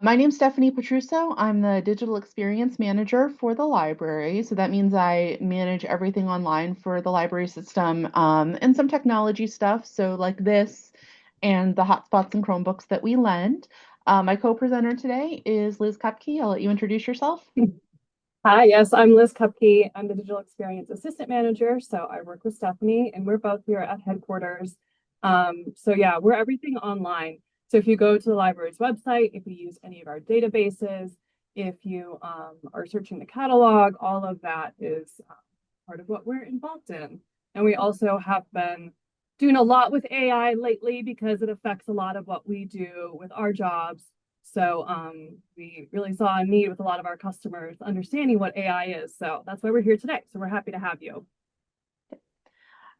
My name's Stephanie Petruso. I'm the digital experience manager for the library. So that means I manage everything online for the library system and some technology stuff. So, like this and the hotspots and Chromebooks that we lend. My co-presenter today is Liz Kupke. I'll let you introduce yourself. Hi, yes, I'm Liz Kupke. I'm the Digital Experience Assistant Manager. So I work with Stephanie, and we're both here at headquarters. So yeah, we're everything online. So if you go to the library's website, if you use any of our databases, if you are searching the catalog, all of that is part of what we're involved in. And we also have been doing a lot with AI lately because it affects a lot of what we do with our jobs. So we really saw a need with a lot of our customers understanding what AI is. So that's why we're here today. So we're happy to have you.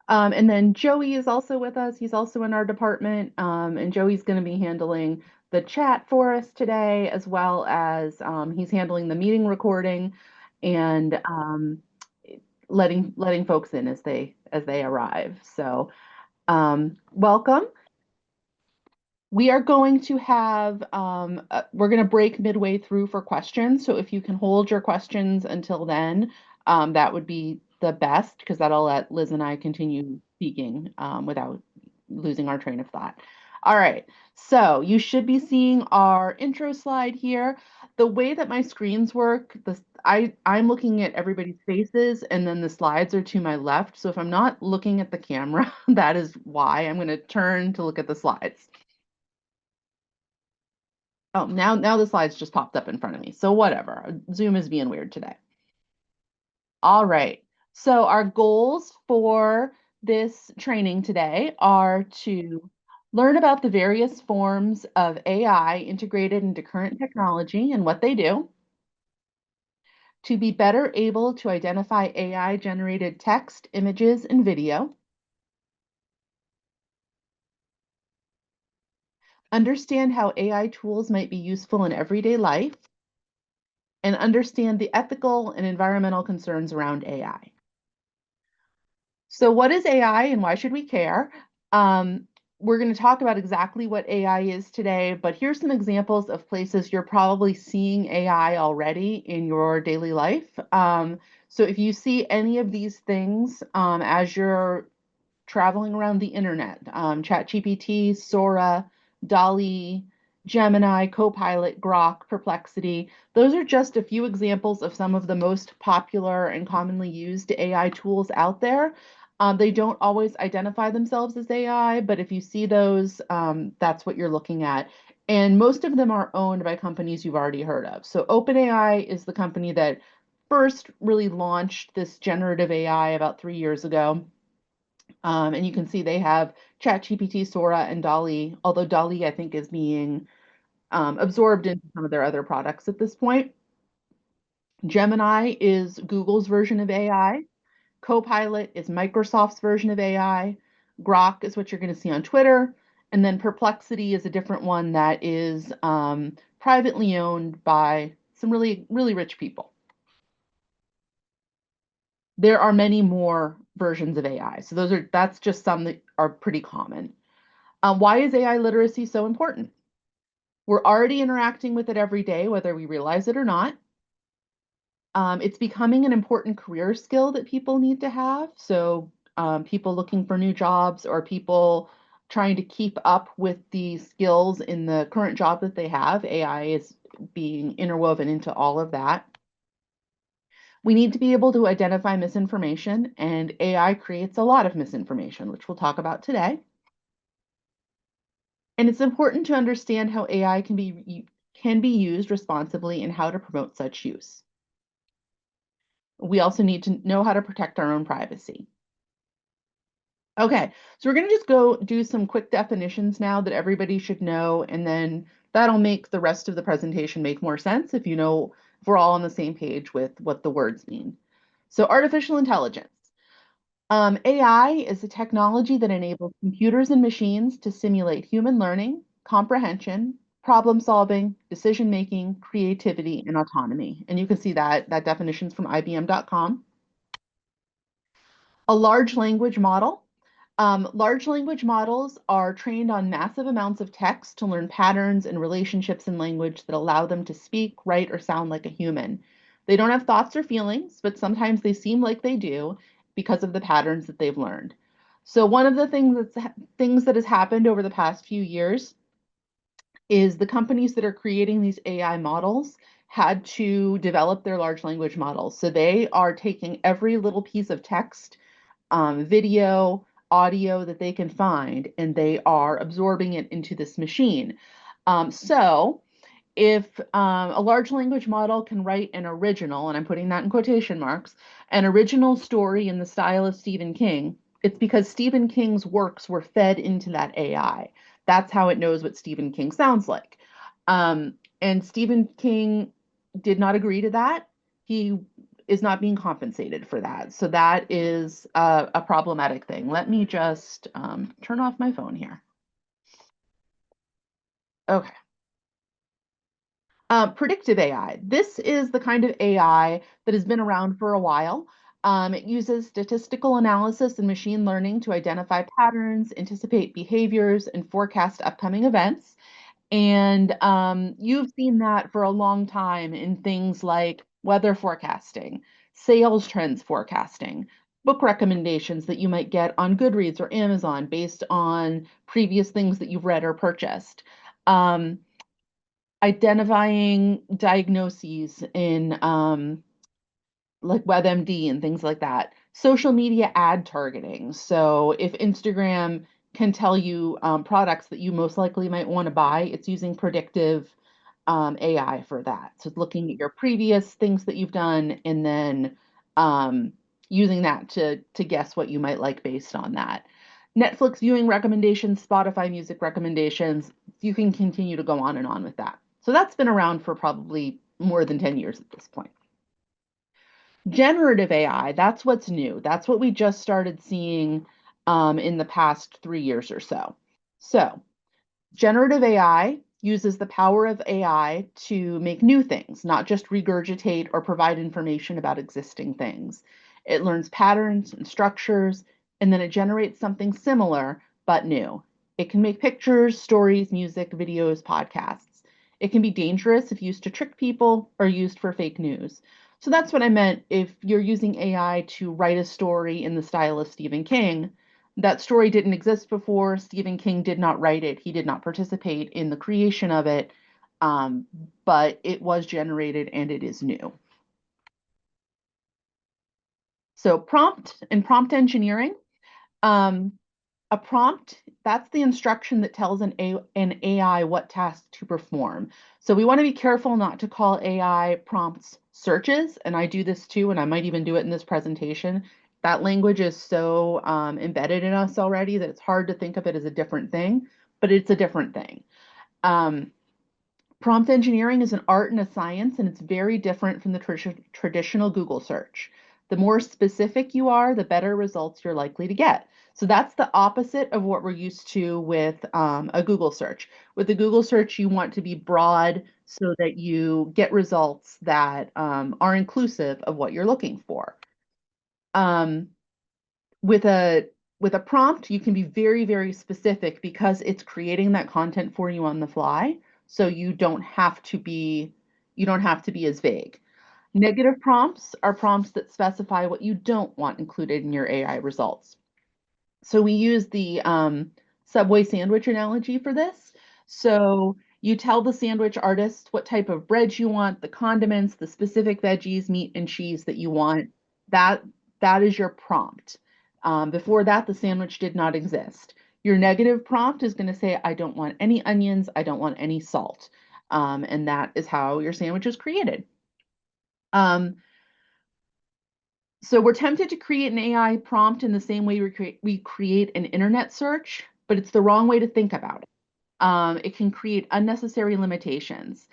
And then Joey is also with us. He's also in our department. And Joey's going to be handling the chat for us today, as well as he's handling the meeting recording and letting folks in as they arrive. So welcome. We are going to have we're going to break midway through for questions. So if you can hold your questions until then, that would be the best because that'll let Liz and I continue speaking without losing our train of thought. All right, so you should be seeing our intro slide here. The way that my screens work, I'm looking at everybody's faces and then the slides are to my left. So if I'm not looking at the camera, that is why I'm going to turn to look at the slides. Oh, now the slides just popped up in front of me. So whatever. Zoom is being weird today. All right. So our goals for this training today are to learn about the various forms of AI integrated into current technology and what they do, to be better able to identify AI generated text, images, and video, understand how AI tools might be useful in everyday life, and understand the ethical and environmental concerns around AI. So what is AI and why should we care? We're going to talk about exactly what AI is today, but here's some examples of places you're probably seeing AI already in your daily life. So if you see any of these things as you're traveling around the internet, ChatGPT, Sora, DALL-E, Gemini, Copilot, Grok, Perplexity. Those are just a few examples of some of the most popular and commonly used AI tools out there. They don't always identify themselves as AI, but if you see those, that's what you're looking at. And most of them are owned by companies you've already heard of. So OpenAI is the company that first really launched this generative AI about 3 years ago. And you can see they have ChatGPT, Sora, and DALL-E, although DALL-E, I think, is being absorbed into some of their other products at this point. Gemini is Google's version of AI. Copilot is Microsoft's version of AI. Grok is what you're going to see on Twitter. And then Perplexity is a different one that is privately owned by some really, really rich people. There are many more versions of AI. So that's just some that are pretty common. Why is AI literacy so important? We're already interacting with it every day, whether we realize it or not. It's becoming an important career skill that people need to have. So people looking for new jobs or people trying to keep up with the skills in the current job that they have, AI is being interwoven into all of that. We need to be able to identify misinformation, and AI creates a lot of misinformation, which we'll talk about today. And it's important to understand how AI can be used responsibly and how to promote such use. We also need to know how to protect our own privacy. Okay, so we're going to just go do some quick definitions now that everybody should know, and then that'll make the rest of the presentation make more sense if you know if we're all on the same page with what the words mean. So artificial intelligence. AI is a technology that enables computers and machines to simulate human learning, comprehension, problem solving, decision making, creativity, and autonomy. And you can see that definition's from IBM.com. A large language model Large language models are trained on massive amounts of text to learn patterns and relationships in language that allow them to speak, write, or sound like a human. They don't have thoughts or feelings, but sometimes they seem like they do because of the patterns that they've learned. So one of the things that has happened over the past few years is the companies that are creating these AI models had to develop their large language models. So they are taking every little piece of text, video, audio that they can find, and they are absorbing it into this machine. So if a large language model can write an original, and I'm putting that in quotation marks, an original story in the style of Stephen King, it's because Stephen King's works were fed into that AI. That's how it knows what Stephen King sounds like. And Stephen King did not agree to that. He is not being compensated for that. So that is a problematic thing. Let me just turn off my phone here. Okay. Predictive AI. This is the kind of AI that has been around for a while. It uses statistical analysis and machine learning to identify patterns, anticipate behaviors, and forecast upcoming events. And you've seen that for a long time in things like weather forecasting, sales trends forecasting, book recommendations that you might get on Goodreads or Amazon based on previous things that you've read or purchased. Um, Identifying diagnoses in like WebMD and things like that. Social media ad targeting. So if Instagram can tell you products that you most likely might want to buy, it's using predictive AI for that. So it's looking at your previous things that you've done and then um, using that to guess what you might like based on that. Netflix viewing recommendations, Spotify music recommendations, you can continue to go on and on with that. So that's been around for probably more than 10 years at this point. Generative AI, that's what's new. That's what we just started seeing in the past 3 years or so. So, generative AI uses the power of AI to make new things, not just regurgitate or provide information about existing things. It learns patterns and structures, and then it generates something similar but new. It can make pictures, stories, music, videos, podcasts. It can be dangerous if used to trick people or used for fake news. So that's what I meant. If you're using AI to write a story in the style of Stephen King, that story didn't exist before. Stephen King did not write it. He did not participate in the creation of it, um, but it was generated and it is new. So prompt and prompt engineering. Um, a prompt, that's the instruction that tells an AI what task to perform. So we want to be careful not to call AI prompts searches, and I do this too, and I might even do it in this presentation. That language is so embedded in us already that it's hard to think of it as a different thing, but it's a different thing. Um, Prompt engineering is an art and a science, and it's very different from the traditional Google search. The more specific you are, the better results you're likely to get. So that's the opposite of what we're used to with a Google search. With the Google search, you want to be broad so that you get results that are inclusive of what you're looking for. Um, with a with a prompt, you can be very, very specific because it's creating that content for you on the fly. So you don't have to be as vague. Negative prompts are prompts that specify what you don't want included in your AI results. So we use the Subway sandwich analogy for this. So you tell the sandwich artist what type of bread you want, the condiments, the specific veggies, meat, and cheese that you want. That that is your prompt. Before that, the sandwich did not exist. Your negative prompt is going to say, I don't want any onions, I don't want any salt. And that is how your sandwich is created. Um, so we're tempted to create an AI prompt in the same way we create an internet search, but it's the wrong way to think about it. It can create unnecessary limitations.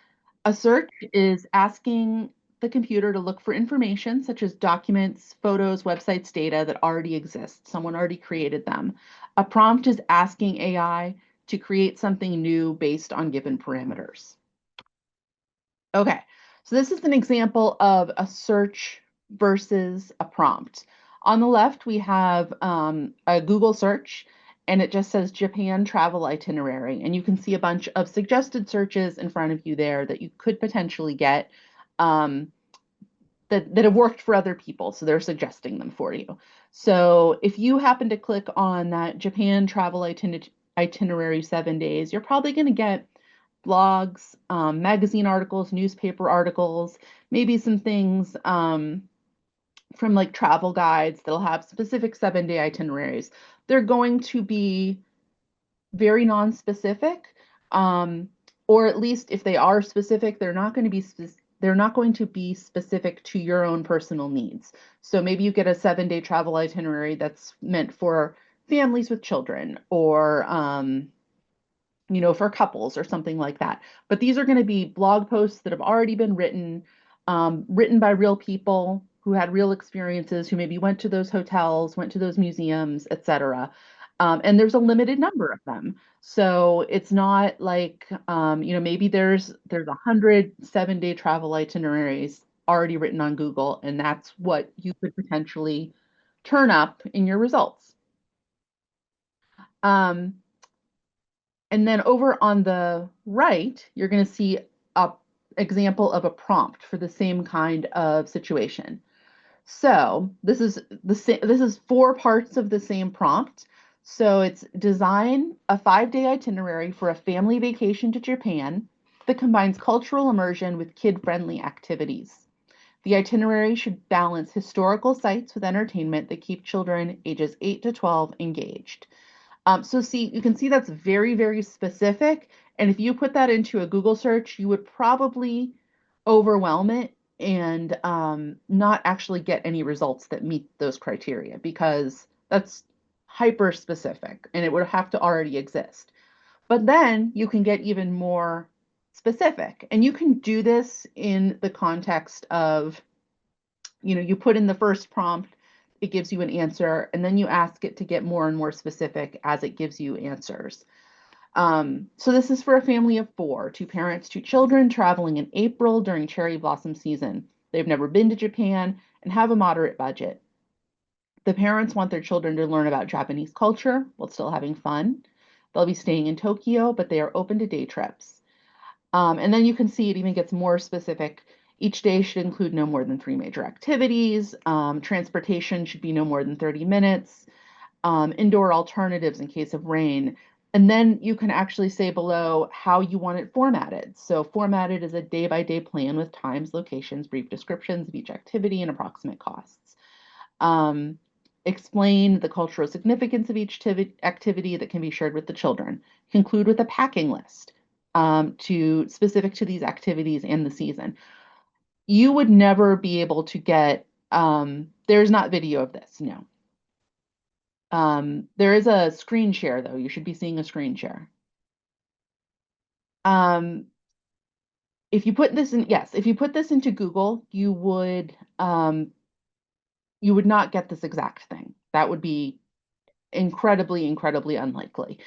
A search is asking the computer to look for information such as documents, photos, websites, data that already exist. Someone already created them. A prompt is asking AI to create something new based on given parameters. Okay, so this is an example of a search versus a prompt. On the left, we have a Google search, and it just says Japan travel itinerary. And you can see a bunch of suggested searches in front of you there that you could potentially get um, that have worked for other people. So they're suggesting them for you. So if you happen to click on that Japan travel itinerary 7 days, you're probably going to get blogs, magazine articles, newspaper articles, maybe some things from like travel guides that'll have specific 7 day itineraries. They're going to be very non-specific, um, or at least if they are specific, they're not going to be specific to your own personal needs. So maybe you get a 7 day travel itinerary that's meant for families with children, or for couples or something like that. But these are going to be blog posts that have already been written by real people who had real experiences, who maybe went to those hotels, went to those museums, etc. And there's a limited number of them. So it's not like, maybe there's 107 day travel itineraries already written on Google, and that's what you could potentially turn up in your results. Um, And then over on the right, you're going to see a example of a prompt for the same kind of situation. So this is four parts of the same prompt. So it's design a 5 day itinerary for a family vacation to Japan that combines cultural immersion with kid-friendly activities. The itinerary should balance historical sites with entertainment that keep children ages 8 to 12 engaged. So see, you can see that's very, very specific. And if you put that into a Google search, you would probably overwhelm it and not actually get any results that meet those criteria, because that's hyper specific and it would have to already exist. But then you can get even more specific. And you can do this in the context of, you put in the first prompt, it gives you an answer, and then you ask it to get more and more specific as it gives you answers. So this is for a family of four, two parents, two children, traveling in April during cherry blossom season. They've never been to Japan and have a moderate budget. The parents want their children to learn about Japanese culture while still having fun. They'll be staying in Tokyo, but they are open to day trips. And then you can see it even gets more specific. Each day should include no more than 3 major activities. Transportation should be no more than 30 minutes. Indoor alternatives in case of rain. And then you can actually say below how you want it formatted. So formatted as a day-by-day plan with times, locations, brief descriptions of each activity, and approximate costs. Um, Explain the cultural significance of each activity that can be shared with the children. Conclude with a packing list to specific to these activities and the season. You would never be able to get, there's not video of this, no. There is a screen share though. You should be seeing a screen share. Um, if you put this in, yes, if you put this into Google, you would not get this exact thing. That would be incredibly, incredibly unlikely,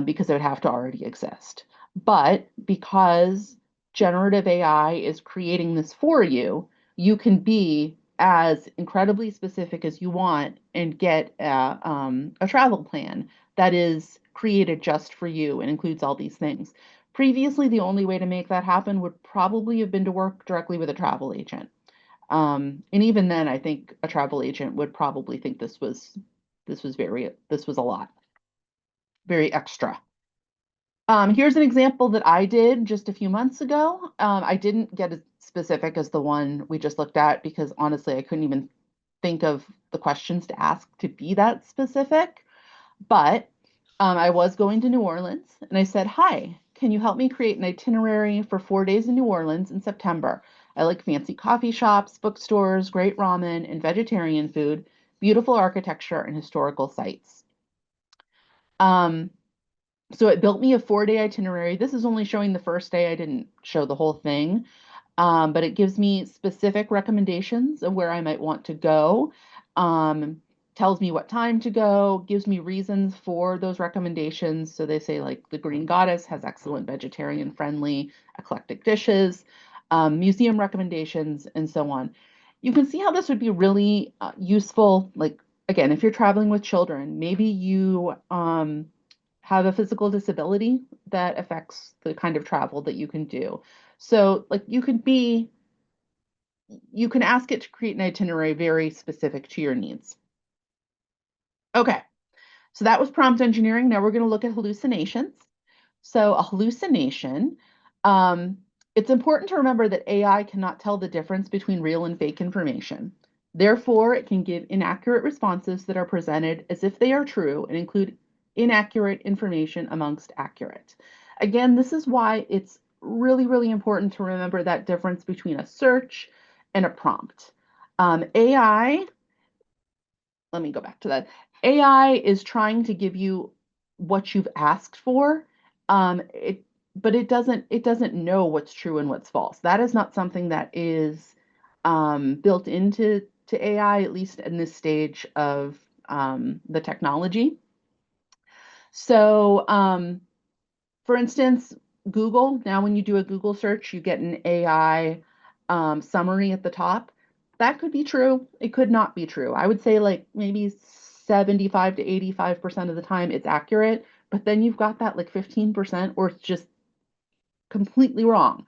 because it would have to already exist. But because generative AI is creating this for you, you can be as incredibly specific as you want and get a travel plan that is created just for you and includes all these things. Previously, the only way to make that happen would probably have been to work directly with a travel agent. And even then, I think a travel agent would probably think this was a lot, very extra. Here's an example that I did just a few months ago. I didn't get as specific as the one we just looked at because honestly, I couldn't even think of the questions to ask to be that specific. But I was going to New Orleans and I said, "Hi, can you help me create an itinerary for 4 days in New Orleans in September? I like fancy coffee shops, bookstores, great ramen, and vegetarian food, beautiful architecture, and historical sites." Um, so it built me a 4 day itinerary. This is only showing the first day. I didn't show the whole thing. But it gives me specific recommendations of where I might want to go, um, tells me what time to go, gives me reasons for those recommendations. So they say like the Green Goddess has excellent vegetarian friendly eclectic dishes, museum recommendations, and so on. You can see how this would be really useful. Like, again, if you're traveling with children, maybe you have a physical disability that affects the kind of travel that you can do. So, like, you can ask it to create an itinerary very specific to your needs. Okay, so that was prompt engineering. Now we're going to look at hallucinations. So a hallucination, um, it's important to remember that AI cannot tell the difference between real and fake information. Therefore, it can give inaccurate responses that are presented as if they are true and include inaccurate information amongst accurate. Again, this is why it's really, really important to remember that difference between a search and a prompt. AI, let me go back to that. AI is trying to give you what you've asked for. It but it doesn't know what's true and what's false. That is not something that is built into AI, at least in this stage of the technology. So for instance, Google, now when you do a Google search, you get an AI summary at the top. That could be true. It could not be true. I would say like maybe 75 to 85% of the time it's accurate, but then you've got that like 15% or it's just completely wrong.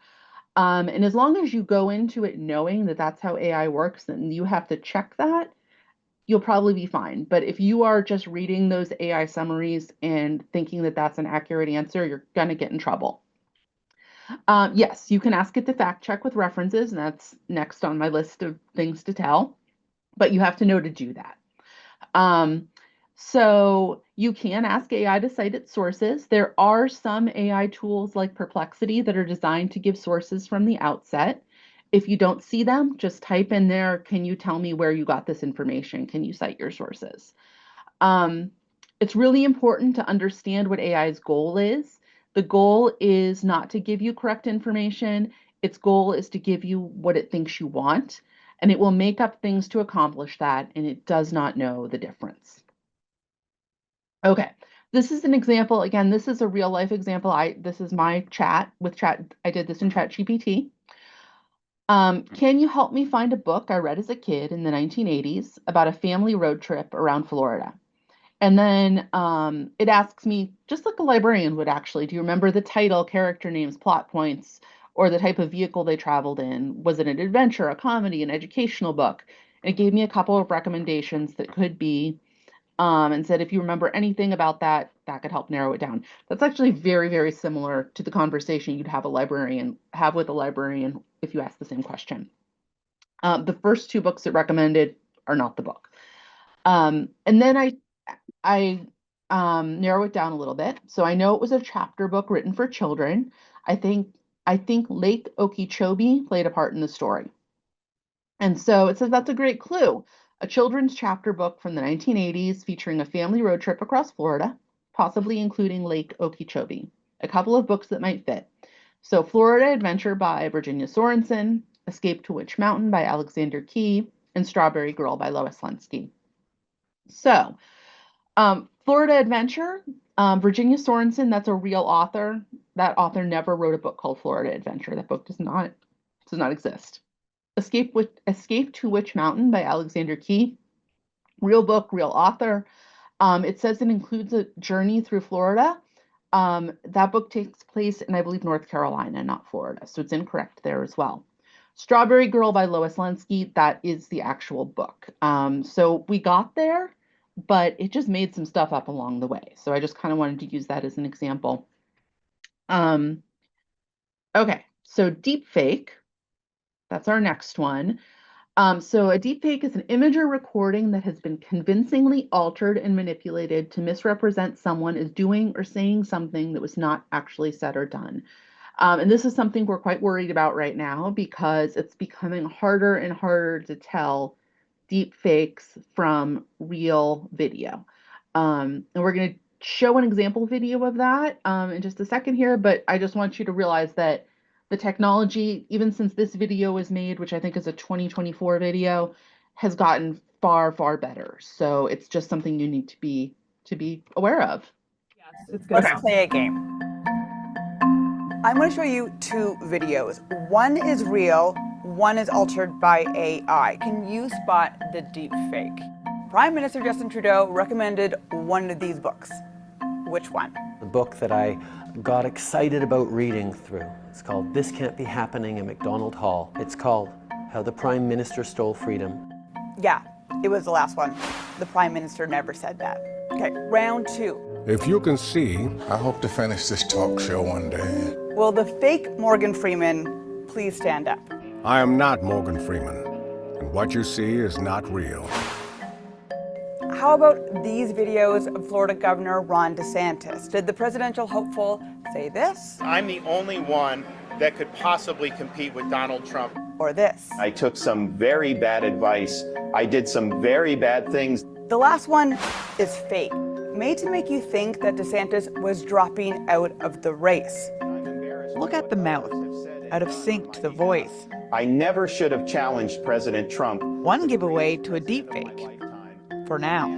And as long as you go into it knowing that that's how AI works, then you have to check that, you'll probably be fine. But if you are just reading those AI summaries and thinking that that's an accurate answer, you're going to get in trouble. Yes, you can ask it to fact check with references, and that's next on my list of things to tell, but you have to know to do that. Um, so you can ask AI to cite its sources. There are some AI tools like Perplexity that are designed to give sources from the outset. If you don't see them, just type in there, can you tell me where you got this information? Can you cite your sources? Um, it's really important to understand what AI's goal is. The goal is not to give you correct information. Its goal is to give you what it thinks you want, and it will make up things to accomplish that, and it does not know the difference. Okay, this is an example. Again, this is a real life example. This is my chat with chat. I did this in ChatGPT. Can you help me find a book I read as a kid in the 1980s about a family road trip around Florida? And then it asks me, just like a librarian would actually, do you remember the title, character names, plot points, or the type of vehicle they traveled in? Was it an adventure, a comedy, an educational book? And it gave me a couple of recommendations that could be, and said, if you remember anything about that, that could help narrow it down. That's actually very, very similar to the conversation you'd have with a librarian if you ask the same question. The first two books it recommended are not the book. And then I narrow it down a little bit. So I know it was a chapter book written for children. I think I think Lake Okeechobee played a part in the story. And so it says that's a great clue. A children's chapter book from the 1980s featuring a family road trip across Florida, possibly including Lake Okeechobee. A couple of books that might fit. So Florida Adventure by Virginia Sorensen, Escape to Witch Mountain by Alexander Key, and Strawberry Girl by Lois Lensky. So Florida Adventure, Virginia Sorensen, that's a real author. That author never wrote a book called Florida Adventure. That book does not exist. Escape to Witch Mountain by Alexander Key, real book, real author. It says it includes a journey through Florida. That book takes place in, I believe, North Carolina, not Florida, so it's incorrect there as well. Strawberry Girl by Lois Lensky, that is the actual book. So we got there, but it just made some stuff up along the way. So I just kind of wanted to use that as an example. Okay, so deepfake, that's our next one. So a deepfake is an image or recording that has been convincingly altered and manipulated to misrepresent someone as doing or saying something that was not actually said or done. And this is something we're quite worried about right now because it's becoming harder and harder to tell deep fakes from real video. And we're going to show an example video of that in just a second here, but I just want you to realize that the technology, even since this video was made, which I think is a 2024 video, has gotten far, far better. So it's just something you need to be aware of. Yes, it's good. Let's play a game. I'm going to show you two videos. One is real, one is altered by AI. Can you spot the deep fake? Prime Minister Justin Trudeau recommended one of these books. Which one? The book that I got excited about reading through. It's called This Can't Be Happening in MacDonald Hall. It's called How the Prime Minister Stole Freedom. Yeah, it was the last one. The Prime Minister never said that. Okay, round 2. If you can see, I hope to finish this talk show one day. Will the fake Morgan Freeman please stand up? I am not Morgan Freeman, and what you see is not real. How about these videos of Florida Governor Ron DeSantis? Did the presidential hopeful say this? I'm the only one that could possibly compete with Donald Trump. Or this? I took some very bad advice. I did some very bad things. The last one is fake, made to make you think that DeSantis was dropping out of the race. Look at the mouth, out of sync to the voice. I never should have challenged President Trump. One giveaway to a deepfake. For now.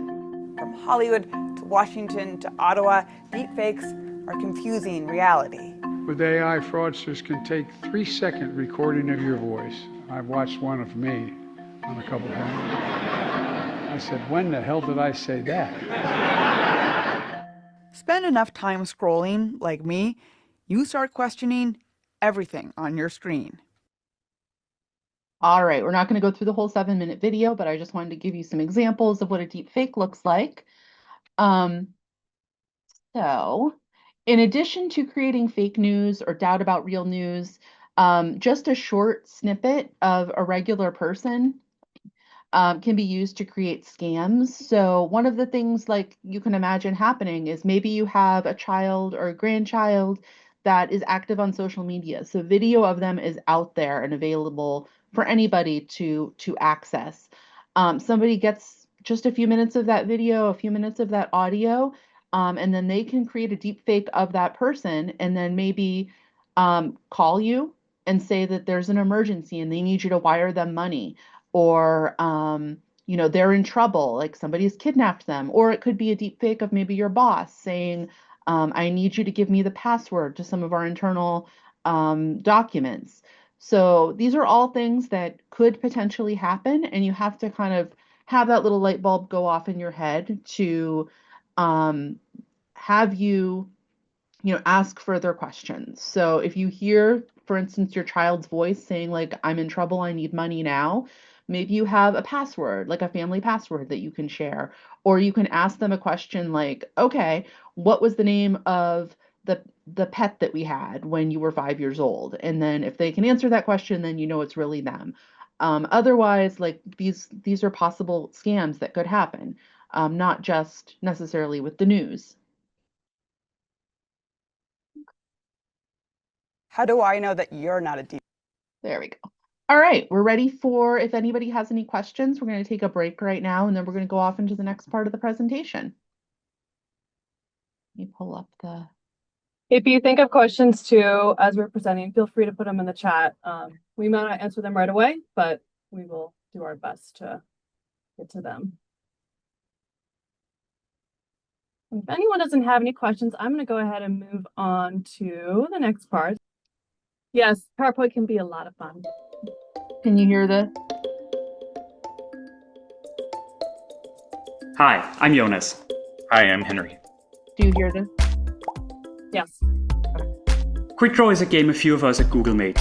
From Hollywood to Washington to Ottawa, deepfakes are confusing reality. With AI, fraudsters can take 3-second recording of your voice. I've watched one of me on a couple of times. I said, when the hell did I say that? Spend enough time scrolling, like me, you start questioning everything on your screen. All right, we're not going to go through the whole 7-minute video, but I just wanted to give you some examples of what a deep fake looks like. So, in addition to creating fake news or doubt about real news, just a short snippet of a regular person can be used to create scams. So one of the things like you can imagine happening is maybe you have a child or a grandchild that is active on social media. So video of them is out there and available for anybody to access. Somebody gets just a few minutes of that video, a few minutes of that audio, and then they can create a deep fake of that person and then maybe call you and say that there's an emergency and they need you to wire them money, or you know, they're in trouble, like somebody's kidnapped them. Or it could be a deep fake of maybe your boss saying, I need you to give me the password to some of our internal documents. So these are all things that could potentially happen, and you have to kind of have that little light bulb go off in your head to have you ask further questions. So if you hear, for instance, your child's voice saying like, I'm in trouble, I need money now, maybe you have a password, like a family password that you can share, or you can ask them a question like, okay, what was the name of the pet that we had when you were 5 years old? And then if they can answer that question, then you know it's really them. Otherwise, like these are possible scams that could happen, not just necessarily with the news. How do I know that you're not a deep? There we go. All right, we're ready for if anybody has any questions. We're going to take a break right now, and then we're going to go off into the next part of the presentation. Let me pull up the... If you think of questions too, as we're presenting, feel free to put them in the chat. We might not answer them right away, but we will do our best to get to them. If anyone doesn't have any questions, I'm going to go ahead and move on to the next part. Yes, PowerPoint can be a lot of fun. Can you hear the... Hi, I'm Jonas. Hi, I'm Henry. Do you hear the... Yes. Quick Draw is a game a few of us at Google made.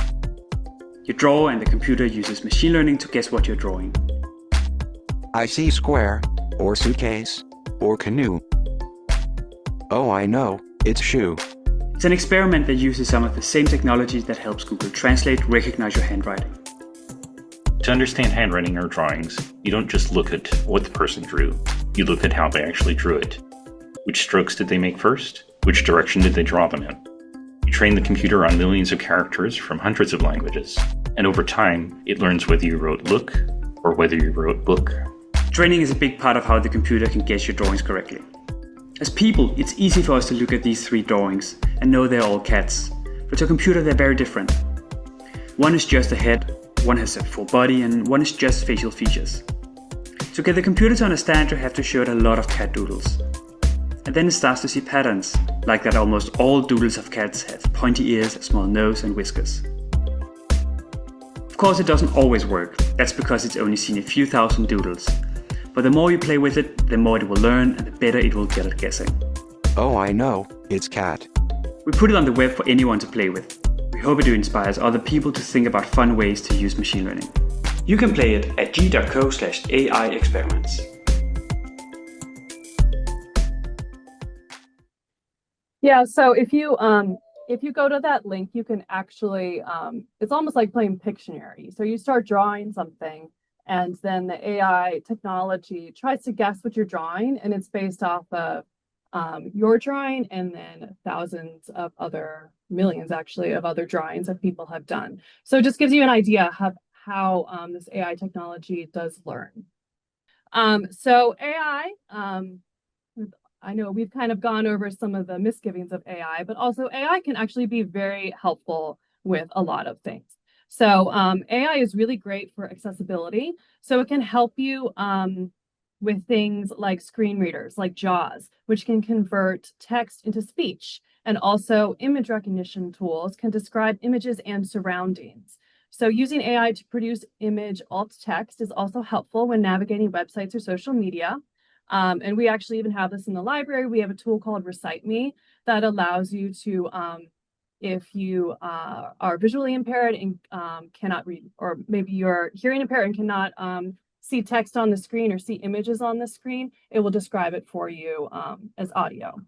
You draw and the computer uses machine learning to guess what you're drawing. I see square, or suitcase, or canoe. Oh, I know, it's shoe. It's an experiment that uses some of the same technology that helps Google Translate recognize your handwriting. To understand handwriting or drawings, you don't just look at what the person drew, you look at how they actually drew it. Which strokes did they make first? Which direction did they draw them in? You train the computer on millions of characters from hundreds of languages, and over time, it learns whether you wrote look or whether you wrote book. Training is a big part of how the computer can guess your drawings correctly. As people, it's easy for us to look at these 3 drawings and know they're all cats, but to a computer they're very different. One is just a head, one has a full body, and one is just facial features. To get the computer to understand, you have to show it a lot of cat doodles. And then it starts to see patterns, like that almost all doodles of cats have pointy ears, a small nose, and whiskers. Of course, it doesn't always work. That's because it's only seen a few thousand doodles. But the more you play with it, the more it will learn and the better it will get at guessing. Oh, I know, it's cat. We put it on the web for anyone to play with. We hope it inspires other people to think about fun ways to use machine learning. You can play it at g.co/AI experiments. Yeah, so if you go to that link, you can actually, it's almost like playing Pictionary. So you start drawing something, and then the AI technology tries to guess what you're drawing, and it's based off of your drawing and then thousands of other, millions actually, of other drawings that people have done. So it just gives you an idea of how this AI technology does learn. So AI, I know we've kind of gone over some of the misgivings of AI, but also AI can actually be very helpful with a lot of things. So AI is really great for accessibility. So it can help you with things like screen readers, like JAWS, which can convert text into speech. And also image recognition tools can describe images and surroundings. So using AI to produce image alt text is also helpful when navigating websites or social media. And we actually even have this in the library. We have a tool called Recite Me that allows you to, if you are visually impaired and cannot read, or maybe you're hearing impaired and cannot see text on the screen or see images on the screen, it will describe it for you as audio.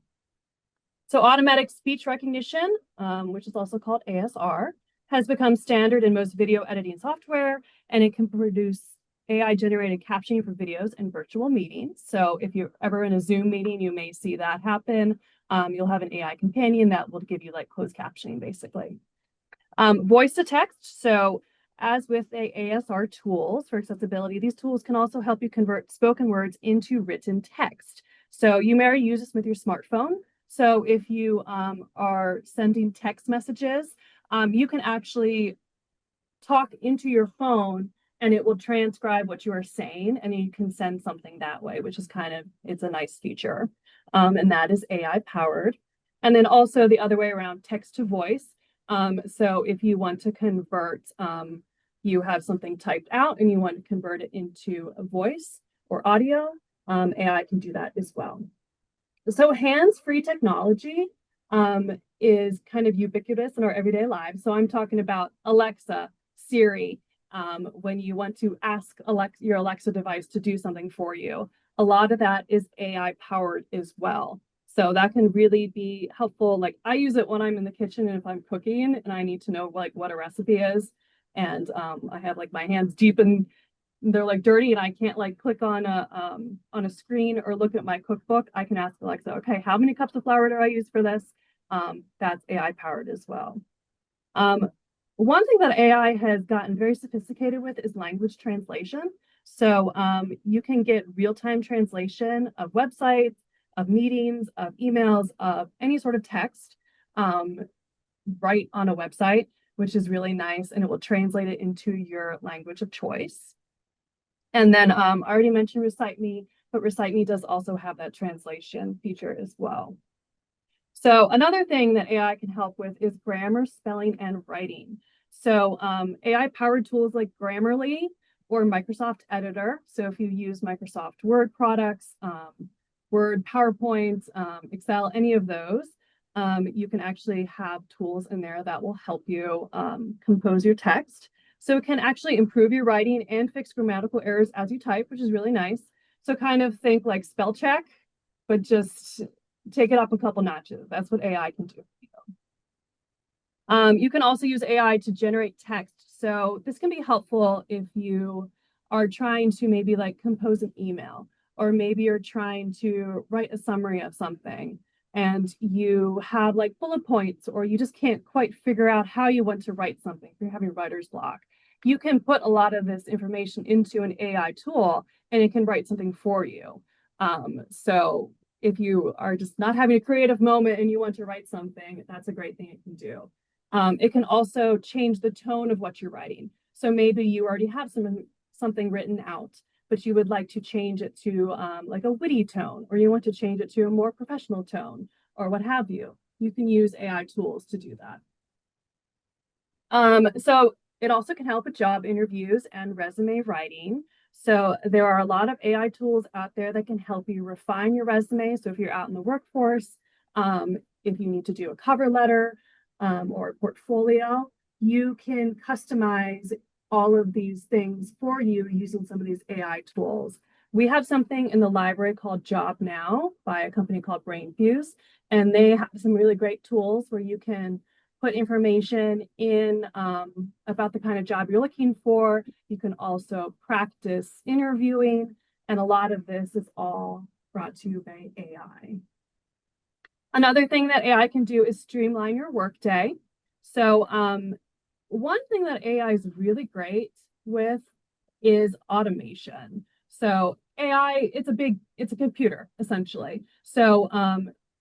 So automatic speech recognition, which is also called ASR, has become standard in most video editing software, and it can produce AI-generated captioning for videos and virtual meetings. So if you're ever in a Zoom meeting, you may see that happen. You'll have an AI companion that will give you like closed captioning, basically. Voice to text. So as with the ASR tools for accessibility, these tools can also help you convert spoken words into written text. So you may use this with your smartphone. So if you are sending text messages, you can actually talk into your phone and it will transcribe what you are saying, and you can send something that way, which is it's a nice feature. And that is AI powered. And then also the other way around, text to voice. So if you want to convert, you have something typed out and you want to convert it into a voice or audio, AI can do that as well. So hands-free technology is kind of ubiquitous in our everyday lives. So I'm talking about Alexa, Siri, when you want to ask your Alexa device to do something for you. A lot of that is AI powered as well. So that can really be helpful. Like I use it when I'm in the kitchen and if I'm cooking and I need to know like what a recipe is. And I have like my hands deep and they're like dirty and I can't like click on a screen or look at my cookbook. I can ask Alexa, okay, how many cups of flour do I use for this? That's AI powered as well. One thing that AI has gotten very sophisticated with is language translation. So you can get real-time translation of websites, of meetings, of emails, of any sort of text right on a website, which is really nice, and it will translate it into your language of choice. And then I already mentioned Recite Me, but Recite Me does also have that translation feature as well. So another thing that AI can help with is grammar, spelling, and writing. So AI-powered tools like Grammarly or Microsoft Editor. So if you use Microsoft Word products, Word, PowerPoint, Excel, any of those, you can actually have tools in there that will help you compose your text. So it can actually improve your writing and fix grammatical errors as you type, which is really nice. So kind of think like spell check, but just take it up a couple notches. That's what AI can do. You can also use AI to generate text. So this can be helpful if you are trying to maybe like compose an email, or maybe you're trying to write a summary of something and you have like bullet points, or you just can't quite figure out how you want to write something. If you're having writer's block, you can put a lot of this information into an AI tool and it can write something for you. So if you are just not having a creative moment and you want to write something, that's a great thing it can do. It can also change the tone of what you're writing. So maybe you already have something written out, but you would like to change it to like a witty tone, or you want to change it to a more professional tone, or what have you. You can use AI tools to do that. So It also can help with job interviews and resume writing. So there are a lot of AI tools out there that can help you refine your resume. So if you're out in the workforce, if you need to do a cover letter or a portfolio, you can customize all of these things for you using some of these AI tools. We have something in the library called Job Now by a company called BrainFuse, and they have some really great tools where you can put information in about the kind of job you're looking for. You can also practice interviewing, and a lot of this is all brought to you by AI. Another thing that AI can do is streamline your workday. So one thing that AI is really great with is automation. So AI, it's a computer essentially. So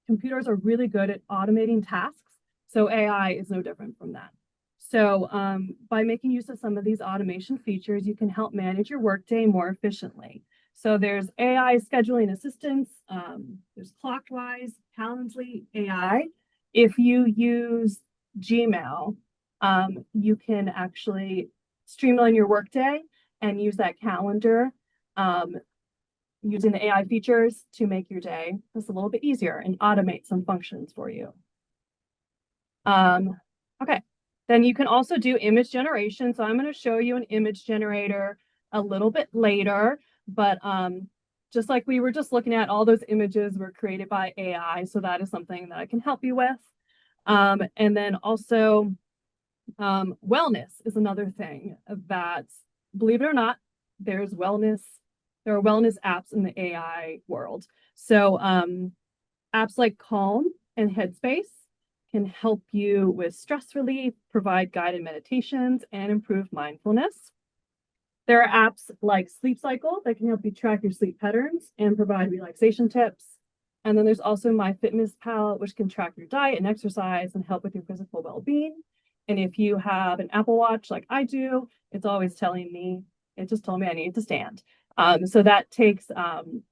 computers are really good at automating tasks. So AI is no different from that. So by making use of some of these automation features, you can help manage your workday more efficiently. So there's AI scheduling assistance, there's Clockwise, Calendly AI. If you use Gmail, you can actually streamline your workday and use that calendar using the AI features to make your day just a little bit easier and automate some functions for you. Okay, then you can also do image generation. So I'm going to show you an image generator a little bit later, but just like we were just looking at, all those images were created by AI. So that is something that I can help you with. And then also wellness is another thing that, believe it or not, there are wellness apps in the AI world. So apps like Calm and Headspace can help you with stress relief, provide guided meditations, and improve mindfulness. There are apps like Sleep Cycle that can help you track your sleep patterns and provide relaxation tips. And then there's also MyFitnessPal, which can track your diet and exercise and help with your physical well-being. And if you have an Apple Watch like I do, it's always telling me, it just told me I need to stand. So that takes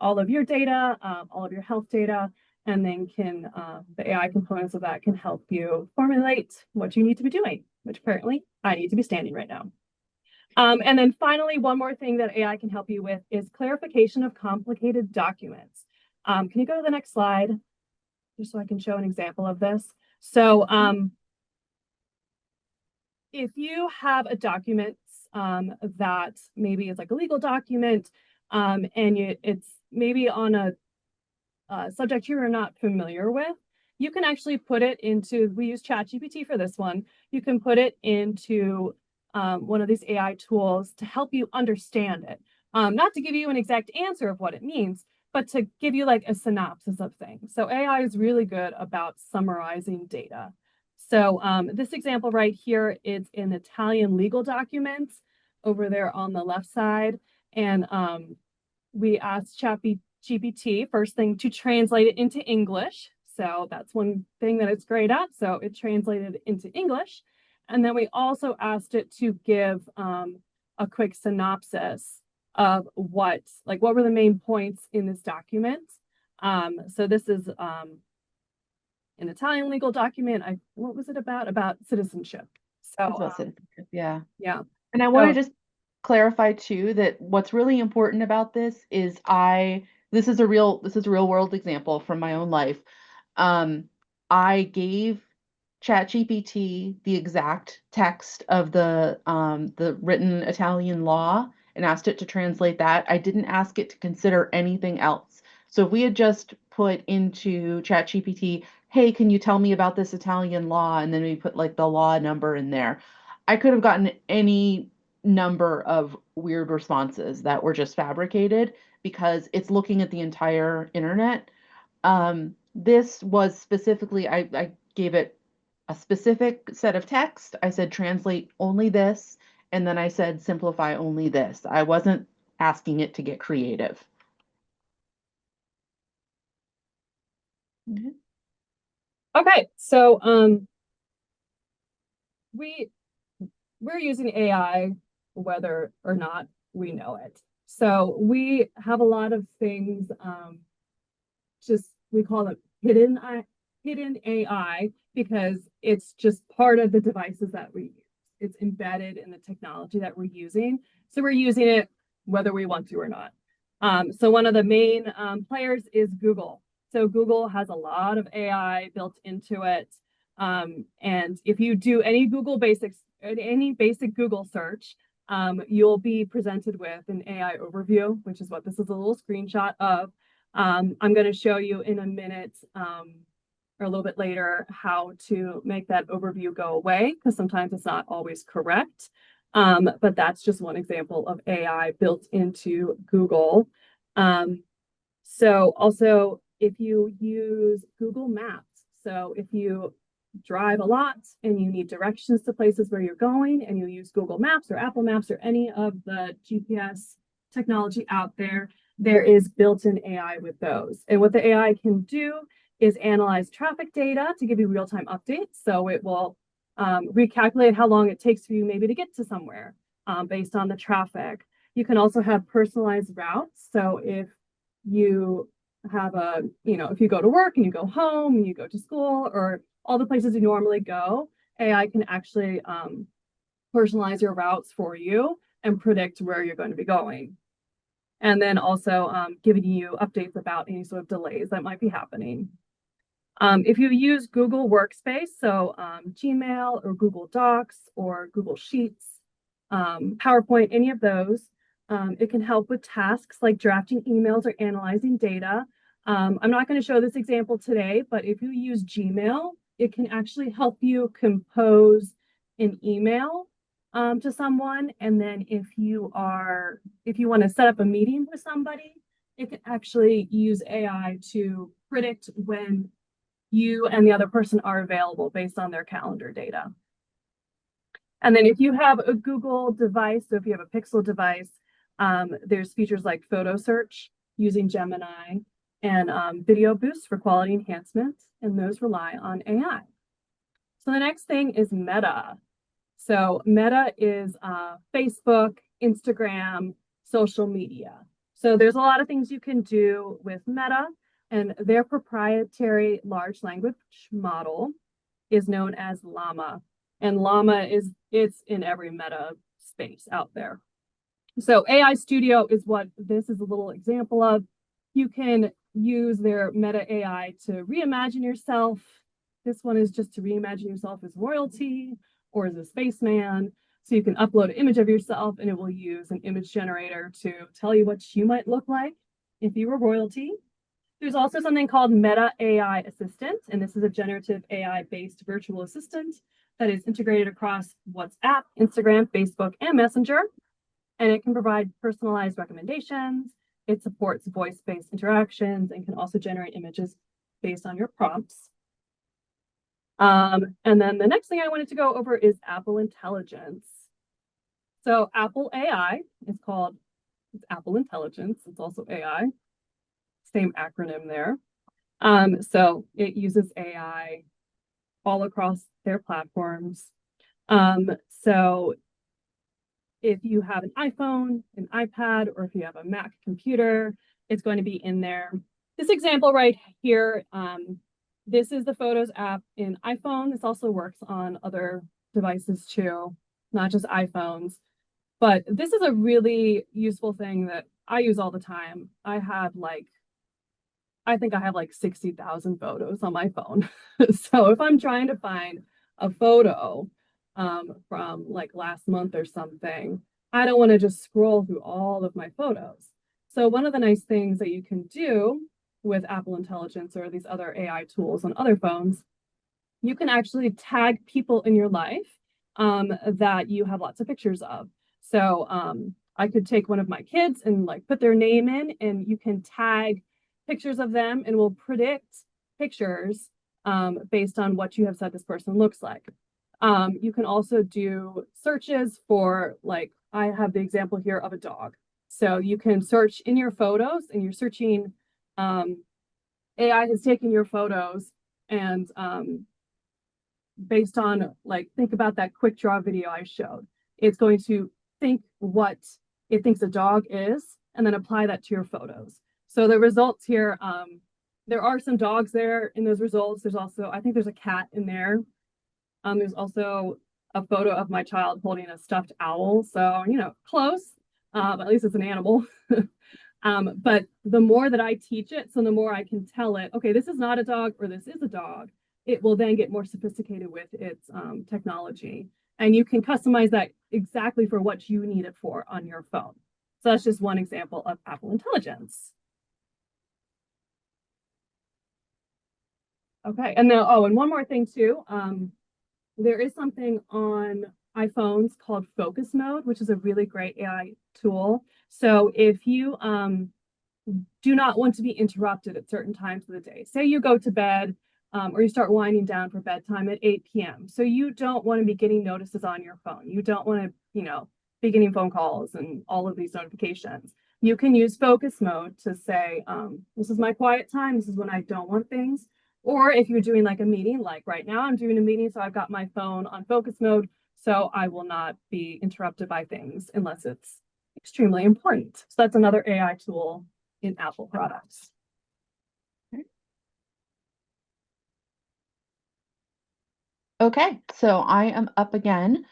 all of your data, all of your health data, and then the AI components of that can help you formulate what you need to be doing, which apparently I need to be standing right now. And then finally, one more thing that AI can help you with is clarification of complicated documents. Can you go to the next slide, just so I can show an example of this? So if you have a document that maybe is like a legal document, and it's maybe on a subject you're not familiar with, you can actually put it into, we use ChatGPT for this one, you can put it into one of these AI tools to help you understand it. Not to give you an exact answer of what it means, but to give you like a synopsis of things. So AI is really good about summarizing data. So this example right here is an Italian legal document over there on the left side. And we asked ChatGPT first thing to translate it into English. So that's one thing that it's great at. So it translated it into English. And then we also asked it to give a quick synopsis of what were the main points in this document. So this is an Italian legal document. What was it about? About citizenship. So It's about citizenship, yeah. Yeah. And I want to just clarify too that what's really important about this is this is a real world example from my own life. I gave ChatGPT the exact text of the written Italian law and asked it to translate that. I didn't ask it to consider anything else. So if we had just put into ChatGPT, hey, can you tell me about this Italian law? And then we put like the law number in there, I could have gotten any number of weird responses that were just fabricated because it's looking at the entire internet. This was specifically, I gave it a specific set of text. I said, translate only this. And then I said, simplify only this. I wasn't asking it to get creative. Mm-hmm. Okay, so we're using AI whether or not we know it. So we have a lot of things, we call them hidden AI because it's just part of the devices that we use. It's embedded in the technology that we're using. So we're using it whether we want to or not. So one of the main players is Google. So Google has a lot of AI built into it. And if you do any basic Google search, you'll be presented with an AI overview, which is what this is a little screenshot of. I'm going to show you in a minute or a little bit later how to make that overview go away, because sometimes it's not always correct. But that's just one example of AI built into Google. So also, if you use Google Maps, so if you drive a lot and you need directions to places where you're going and you use Google Maps or Apple Maps or any of the GPS technology out there, there is built-in AI with those. And what the AI can do is analyze traffic data to give you real-time updates. So it will recalculate how long it takes for you maybe to get to somewhere based on the traffic. You can also have personalized routes. So if you have if you go to work and you go home and you go to school or all the places you normally go, AI can actually personalize your routes for you and predict where you're going to be going. And then also giving you updates about any sort of delays that might be happening. If you use Google Workspace, so Gmail or Google Docs or Google Sheets, PowerPoint, any of those, it can help with tasks like drafting emails or analyzing data. I'm not going to show this example today, but if you use Gmail, it can actually help you compose an email to someone. And then if you want to set up a meeting with somebody, it can actually use AI to predict when you and the other person are available based on their calendar data. And then if you have a Google device, so if you have a Pixel device, there's features like photo search using Gemini and video boost for quality enhancement, and those rely on AI. So the next thing is Meta. So Meta is Facebook, Instagram, social media. So there's a lot of things you can do with Meta, and their proprietary large language model is known as Llama. And Llama it's in every Meta space out there. So AI Studio is what this is a little example of. You can use their Meta AI to reimagine yourself. This one is just to reimagine yourself as royalty or as a spaceman. So you can upload an image of yourself and it will use an image generator to tell you what you might look like if you were royalty. There's also something called Meta AI Assistant, and this is a generative AI-based virtual assistant that is integrated across WhatsApp, Instagram, Facebook, and Messenger. And it can provide personalized recommendations. It supports voice-based interactions and can also generate images based on your prompts. And then the next thing I wanted to go over is Apple Intelligence. So Apple AI is called Apple Intelligence. It's also AI. Same acronym there. So it uses AI all across their platforms. So if you have an iPhone, an iPad, or if you have a Mac computer, it's going to be in there. This example right here, this is the Photos app in iPhone. This also works on other devices too, not just iPhones. But this is a really useful thing that I use all the time. I think I have like 60,000 photos on my phone. So if I'm trying to find a photo from like last month or something, I don't want to just scroll through all of my photos. So one of the nice things that you can do with Apple Intelligence or these other AI tools on other phones, you can actually tag people in your life that you have lots of pictures of. So I could take one of my kids and like put their name in, and you can tag pictures of them and will predict pictures based on what you have said this person looks like. You can also do searches for, like, I have the example here of a dog. So you can search in your photos and you're searching, AI has taken your photos and based on, like, think about that quick draw video I showed. It's going to think what it thinks a dog is and then apply that to your photos. So the results here, there are some dogs there in those results. There's also, I think there's a cat in there. There's also a photo of my child holding a stuffed owl. So, close, at least it's an animal. But the more that I teach it, so the more I can tell it, okay, this is not a dog or this is a dog, it will then get more sophisticated with its technology. And you can customize that exactly for what you need it for on your phone. So that's just one example of Apple Intelligence. Okay, and now, and one more thing too. There is something on iPhones called Focus Mode, which is a really great AI tool. So if you do not want to be interrupted at certain times of the day, say you go to bed or you start winding down for bedtime at 8 p.m. So you don't want to be getting notices on your phone. You don't want to, be getting phone calls and all of these notifications. You can use Focus Mode to say, this is my quiet time. This is when I don't want things. Or if you're doing like a meeting, like right now I'm doing a meeting, so I've got my phone on focus mode, so I will not be interrupted by things unless it's extremely important. So that's another AI tool in Apple products. Okay, so I am up again.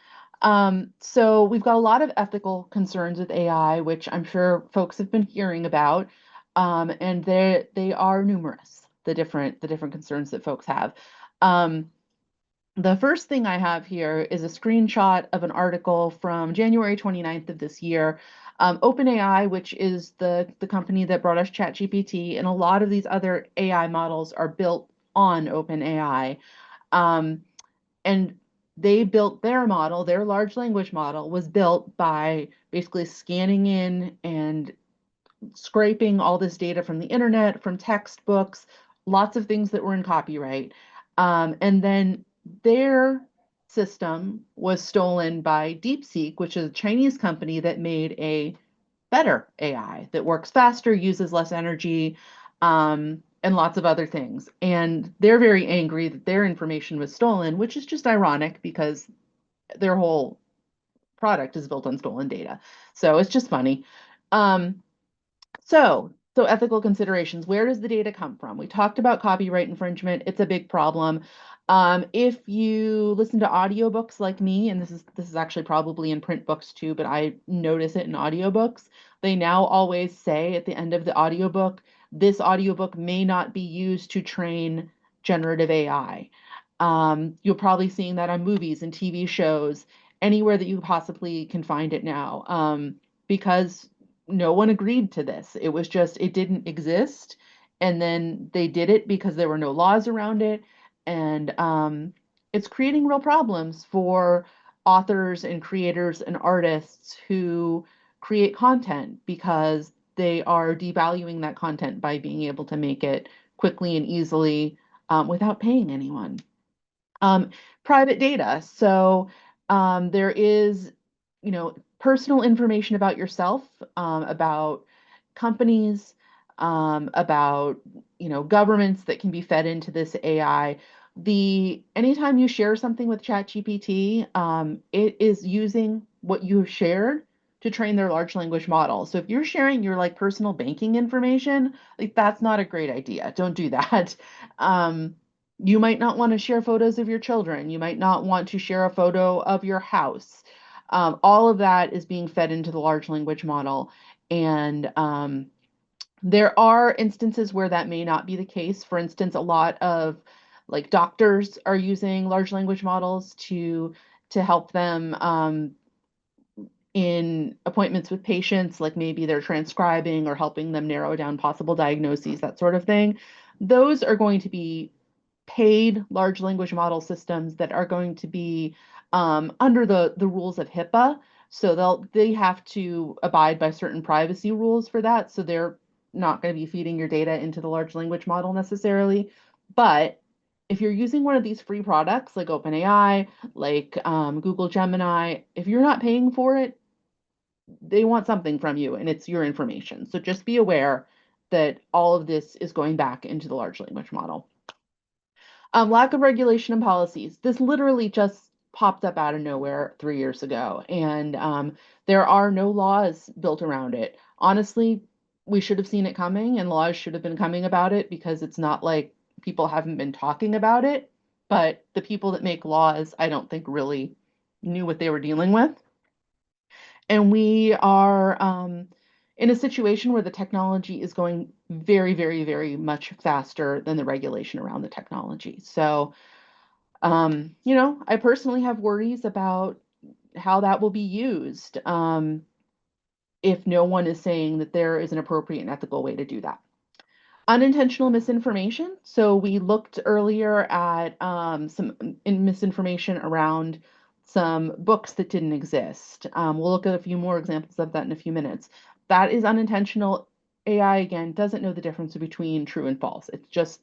So we've got a lot of ethical concerns with AI, which I'm sure folks have been hearing about, and they are numerous. The different concerns that folks have. The first thing I have here is a screenshot of an article from January 29th of this year. OpenAI, which is the company that brought us ChatGPT, and a lot of these other AI models are built on OpenAI. And they built their model, their large language model was built by basically scanning in and scraping all this data from the internet, from textbooks, lots of things that were in copyright. And then their system was stolen by DeepSeek, which is a Chinese company that made a better AI that works faster, uses less energy, and lots of other things. And they're very angry that their information was stolen, which is just ironic because their whole product is built on stolen data. So it's just funny. So ethical considerations, where does the data come from? We talked about copyright infringement. It's a big problem. If you listen to audiobooks like me, and this is actually probably in print books too, but I notice it in audiobooks, they now always say at the end of the audiobook, this audiobook may not be used to train generative AI. You're probably seeing that on movies and TV shows, anywhere that you possibly can find it now, because no one agreed to this. It was just, it didn't exist. And then they did it because there were no laws around it. And it's creating real problems for authors and creators and artists who create content because they are devaluing that content by being able to make it quickly and easily without paying anyone. Private data. So there is, personal information about yourself, about companies, about, governments that can be fed into this AI. Anytime you share something with ChatGPT, it is using what you have shared to train their large language model. So if you're sharing your like personal banking information, like that's not a great idea. Don't do that. You might not want to share photos of your children. You might not want to share a photo of your house. All of that is being fed into the large language model. And there are instances where that may not be the case. For instance, a lot of like doctors are using large language models to help them in appointments with patients, like maybe they're transcribing or helping them narrow down possible diagnoses, that sort of thing. Those are going to be paid large language model systems that are going to be under the rules of HIPAA. So they have to abide by certain privacy rules for that. So they're not going to be feeding your data into the large language model necessarily. But if you're using one of these free products like OpenAI, like Google Gemini, if you're not paying for it, they want something from you and it's your information. So just be aware that all of this is going back into the large language model. Lack of regulation and policies. This literally just popped up out of nowhere 3 years ago, and there are no laws built around it. Honestly, we should have seen it coming, and laws should have been coming about it because it's not like people haven't been talking about it, but the people that make laws, I don't think really knew what they were dealing with. And we are in a situation where the technology is going very, very, very much faster than the regulation around the technology. So, I personally have worries about how that will be used if no one is saying that there is an appropriate and ethical way to do that. Unintentional misinformation. So we looked earlier at some misinformation around some books that didn't exist. We'll look at a few more examples of that in a few minutes. That is unintentional. AI, again, doesn't know the difference between true and false. It just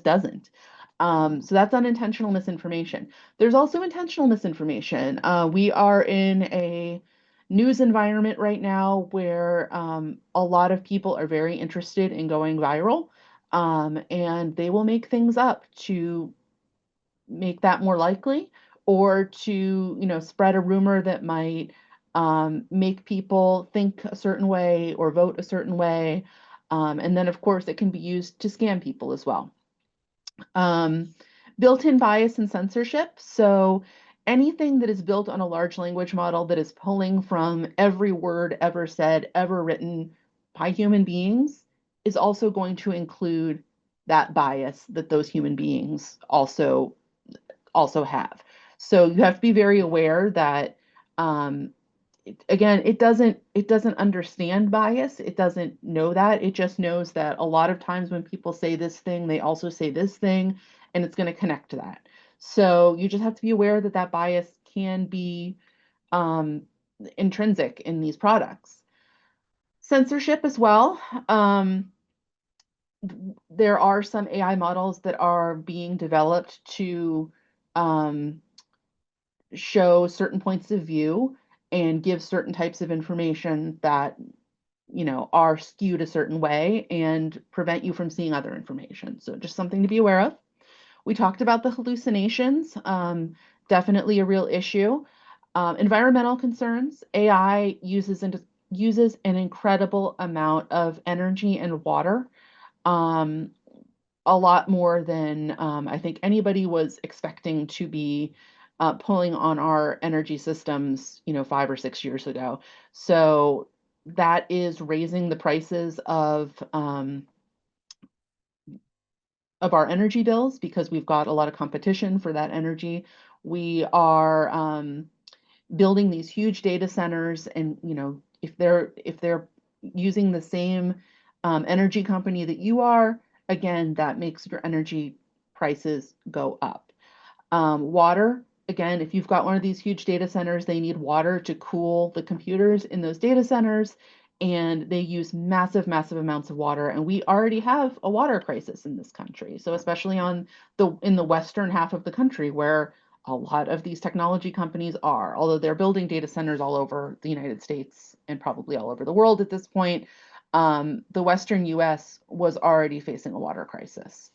doesn't. So that's unintentional misinformation. There's also intentional misinformation. We are in a news environment right now where a lot of people are very interested in going viral, and they will make things up to make that more likely, or to spread a rumor that might make people think a certain way or vote a certain way. And then, of course, it can be used to scam people as well. Built-in bias and censorship. So anything that is built on a large language model that is pulling from every word ever said, ever written by human beings is also going to include that bias that those human beings also have. So you have to be very aware that again, it doesn't understand bias. It doesn't know that. It just knows that a lot of times when people say this thing, they also say this thing, and it's going to connect to that. So you just have to be aware that that bias can be intrinsic in these products. Censorship as well. There are some AI models that are being developed to show certain points of view and give certain types of information that are skewed a certain way and prevent you from seeing other information. So just something to be aware of. We talked about the hallucinations, definitely a real issue. Environmental concerns. AI uses an incredible amount of energy and water, a lot more than I think anybody was expecting to be pulling on our energy systems, 5 or 6 years ago. So that is raising the prices of our energy bills because we've got a lot of competition for that energy. We are building these huge data centers, and if they're using the same energy company that you are, again, that makes your energy prices go up. Water, again, if you've got one of these huge data centers, they need water to cool the computers in those data centers, and they use massive, massive amounts of water. And we already have a water crisis in this country. So especially in the western half of the country where a lot of these technology companies are, although they're building data centers all over the United States and probably all over the world at this point, the Western US was already facing a water crisis.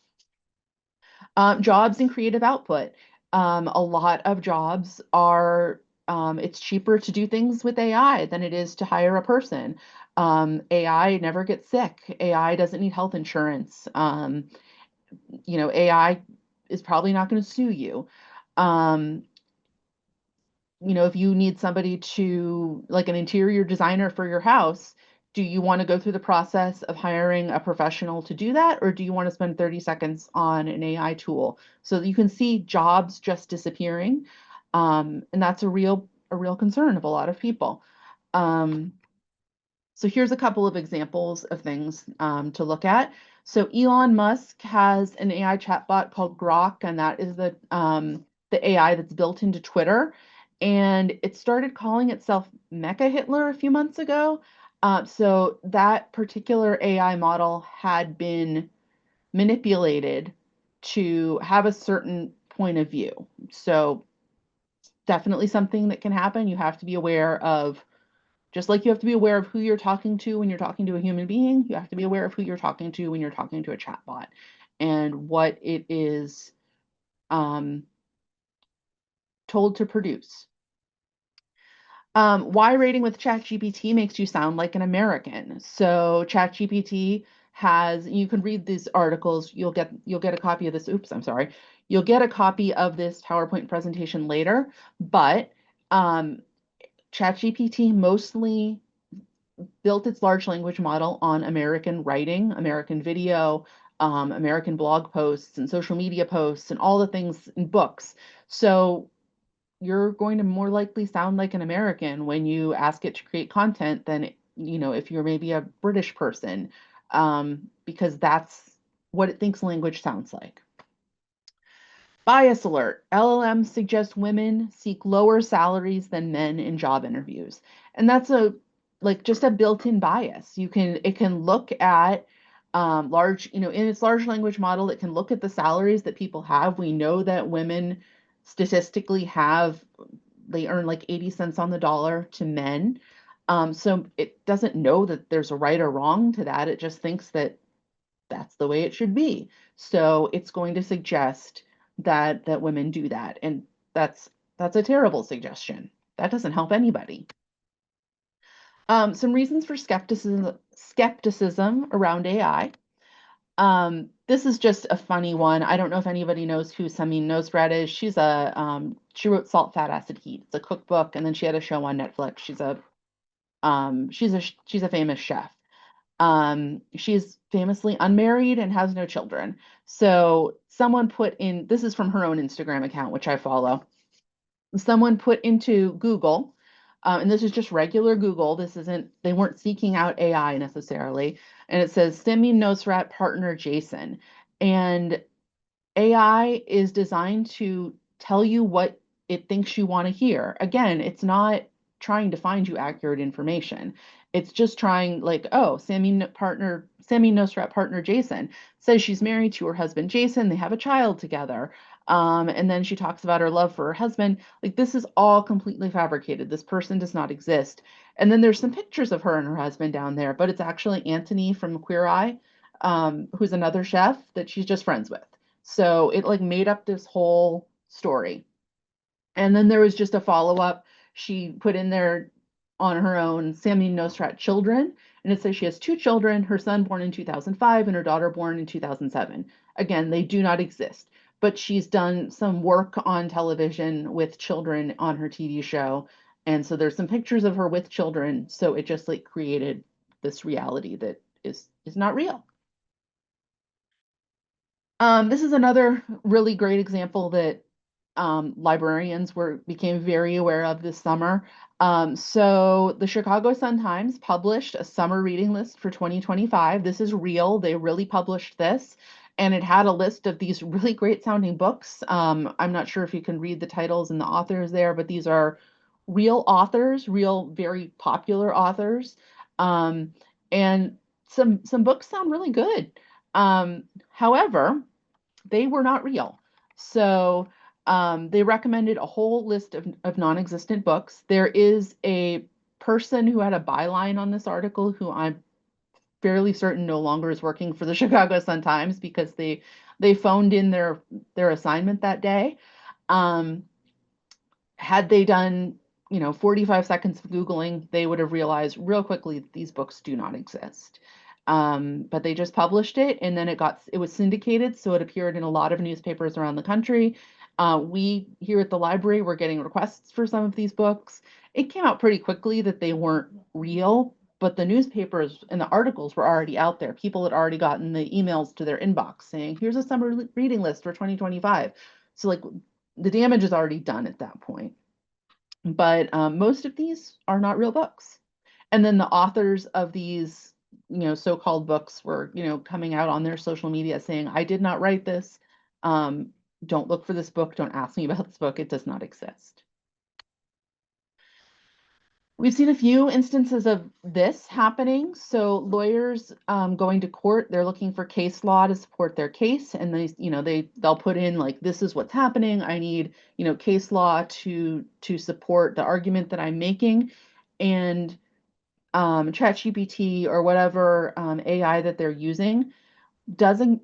Jobs and creative output. A lot of jobs are, it's cheaper to do things with AI than it is to hire a person. AI never gets sick. AI doesn't need health insurance. AI is probably not going to sue you. If you need somebody like an interior designer for your house, do you want to go through the process of hiring a professional to do that, or do you want to spend 30 seconds on an AI tool? So you can see jobs just disappearing, and that's a real concern of a lot of people. So here's a couple of examples of things to look at. So Elon Musk has an AI chatbot called Grok, and that is the AI that's built into Twitter. And it started calling itself Mecha Hitler a few months ago. So that particular AI model had been manipulated to have a certain point of view. So definitely something that can happen. You have to be aware of, just like you have to be aware of who you're talking to when you're talking to a human being, you have to be aware of who you're talking to when you're talking to a chatbot and what it is told to produce. Why rating with ChatGPT makes you sound like an American. So ChatGPT you can read these articles. You'll get a copy of this. Oops, I'm sorry. You'll get a copy of this PowerPoint presentation later, but ChatGPT mostly built its large language model on American writing, American video, American blog posts and social media posts and all the things in books. So you're going to more likely sound like an American when you ask it to create content than, if you're maybe a British person, because that's what it thinks language sounds like. Bias alert. LLMs suggest women seek lower salaries than men in job interviews. And that's just a built-in bias. It can look at in its large language model, it can look at the salaries that people have. We know that women statistically they earn like 80 cents on the dollar to men. So it doesn't know that there's a right or wrong to that. It just thinks that that's the way it should be. So it's going to suggest that women do that. And that's a terrible suggestion. That doesn't help anybody. Some reasons for skepticism around AI. This is just a funny one. I don't know if anybody knows who Samin Nosrat is. She wrote Salt, Fat, Acid, Heat. It's a cookbook, and then she had a show on Netflix. She's a famous chef. She's famously unmarried and has no children. So someone put in, this is from her own Instagram account, which I follow. Someone put into Google, and this is just regular Google. They weren't seeking out AI necessarily. And it says, Samin Nosrat partner Jason. And AI is designed to tell you what it thinks you want to hear. Again, it's not trying to find you accurate information. It's just trying Sammy Nosrat partner Jason says she's married to her husband Jason. They have a child together. And then she talks about her love for her husband. Like, this is all completely fabricated. This person does not exist. And then there's some pictures of her and her husband down there, but it's actually Anthony from Queer Eye, who's another chef that she's just friends with. So it made up this whole story. And then there was just a follow-up. She put in there on her own, Samin Nosrat children, and it says she has 2 children, her son born in 2005 and her daughter born in 2007. Again, they do not exist, but she's done some work on television with children on her TV show. And so there's some pictures of her with children. So it just created this reality that is not real. This is another really great example that librarians became very aware of this summer. So the Chicago Sun-Times published a summer reading list for 2025. This is real. They really published this, and it had a list of these really great sounding books. I'm not sure if you can read the titles and the authors there, but these are real authors, real very popular authors. And some books sound really good. However, they were not real. So they recommended a whole list of non-existent books. There is a person who had a byline on this article who I'm fairly certain no longer is working for the Chicago Sun-Times because they phoned in their assignment that day. Had they done 45 seconds of Googling, they would have realized real quickly that these books do not exist. But they just published it, and then it was syndicated, so it appeared in a lot of newspapers around the country. We here at the library were getting requests for some of these books. It came out pretty quickly that they weren't real, but the newspapers and the articles were already out there. People had already gotten the emails to their inbox saying, here's a summer reading list for 2025. So the damage is already done at that point. But most of these are not real books. And then the authors of these so-called books were coming out on their social media saying, I did not write this. Don't look for this book. Don't ask me about this book. It does not exist. We've seen a few instances of this happening. So lawyers going to court, they're looking for case law to support their case, and they'll put in this is what's happening. I need case law to support the argument that I'm making, and ChatGPT or whatever AI that they're using doesn't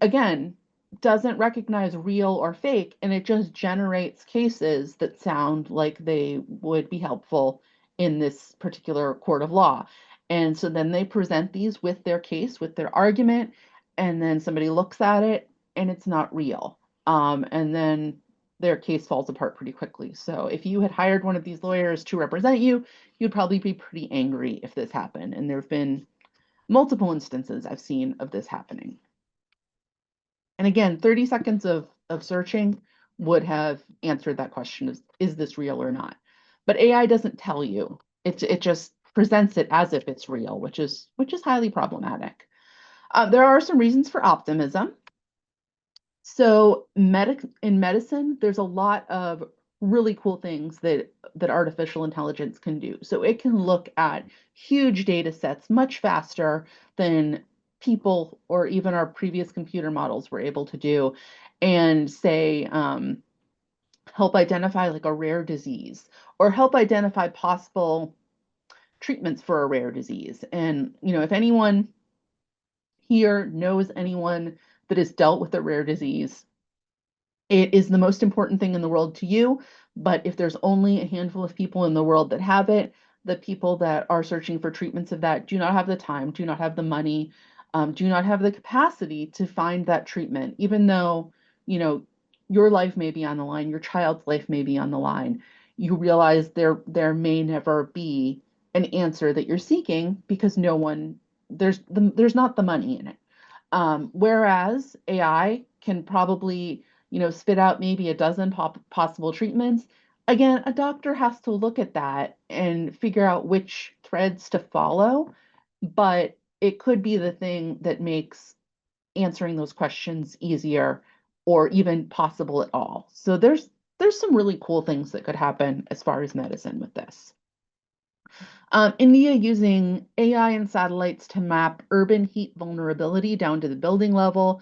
recognize real or fake, and it just generates cases that sound like they would be helpful in this particular court of law. And so then they present these with their case, with their argument, and then somebody looks at it and it's not real. And then their case falls apart pretty quickly. So if you had hired one of these lawyers to represent you, you'd probably be pretty angry if this happened. And there have been multiple instances I've seen of this happening. And again, 30 seconds of searching would have answered that question, is this real or not? But AI doesn't tell you. It just presents it as if it's real, which is highly problematic. There are some reasons for optimism. So in medicine, there's a lot of really cool things that artificial intelligence can do. So it can look at huge data sets much faster than people or even our previous computer models were able to do, and say, help identify like a rare disease or help identify possible treatments for a rare disease. And, if anyone here knows anyone that has dealt with a rare disease, it is the most important thing in the world to you. But if there's only a handful of people in the world that have it, the people that are searching for treatments of that do not have the time, do not have the money, do not have the capacity to find that treatment, even though, your life may be on the line, your child's life may be on the line. You realize there may never be an answer that you're seeking because there's not the money in it. Whereas AI can probably, spit out maybe a dozen possible treatments. Again, a doctor has to look at that and figure out which threads to follow, but it could be the thing that makes answering those questions easier or even possible at all. So there's some really cool things that could happen as far as medicine with this. India using AI and satellites to map urban heat vulnerability down to the building level.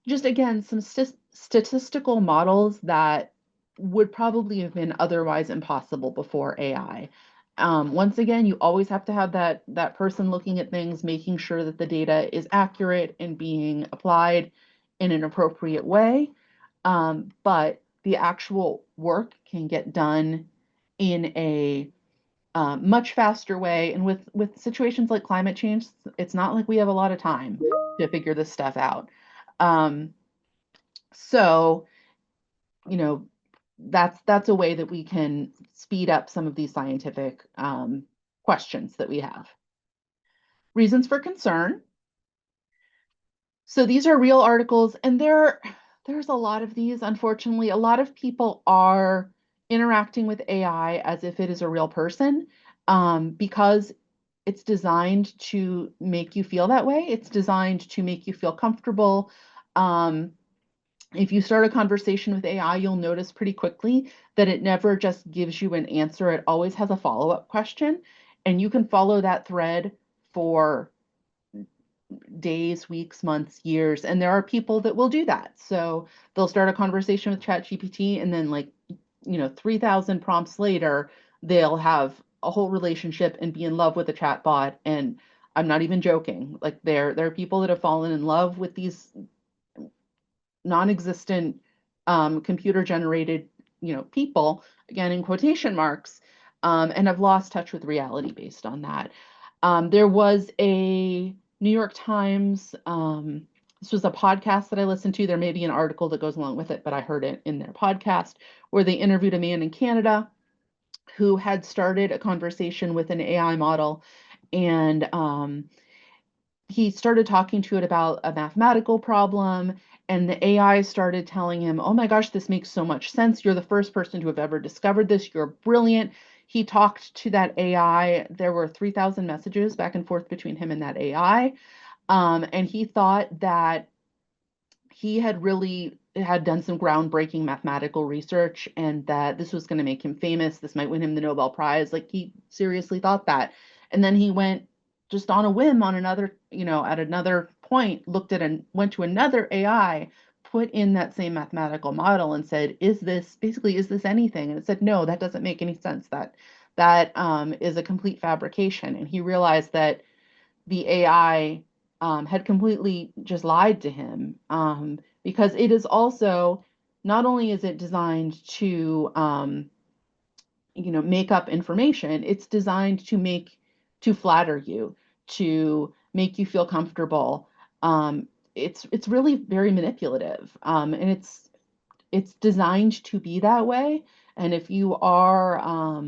Just again, some statistical models that would probably have been otherwise impossible before AI. Once again, you always have to have that person looking at things, making sure that the data is accurate and being applied in an appropriate way. But the actual work can get done in a much faster way. And with situations like climate change, it's not like we have a lot of time to figure this stuff out. So, that's a way that we can speed up some of these scientific questions that we have. Reasons for concern. So these are real articles, and there's a lot of these. Unfortunately, a lot of people are interacting with AI as if it is a real person, because it's designed to make you feel that way. It's designed to make you feel comfortable. If you start a conversation with AI, you'll notice pretty quickly that it never just gives you an answer. It always has a follow-up question, and you can follow that thread for days, weeks, months, years. And there are people that will do that. So they'll start a conversation with ChatGPT, and then 3,000 prompts later, they'll have a whole relationship and be in love with a chatbot. And I'm not even joking. Like there are people that have fallen in love with these non-existent computer generated, people, again, in quotation marks, and have lost touch with reality based on that. There was a New York Times, this was a podcast that I listened to. There may be an article that goes along with it, but I heard it in their podcast, where they interviewed a man in Canada who had started a conversation with an AI model, and he started talking to it about a mathematical problem, and the AI started telling him, oh my gosh, this makes so much sense. You're the first person to have ever discovered this. You're brilliant. He talked to that AI. There were 3,000 messages back and forth between him and that AI. And he thought that he had done some groundbreaking mathematical research, and that this was going to make him famous. This might win him the Nobel Prize. Like, he seriously thought that. And then he went just on a whim on another, at another point, went to another AI, put in that same mathematical model and said, is this anything? And it said, no, that doesn't make any sense. That is a complete fabrication. And he realized that the AI had completely just lied to him, because it is also, not only is it designed to make up information, it's designed to flatter you, to make you feel comfortable. It's really very manipulative, and it's designed to be that way. And if you are,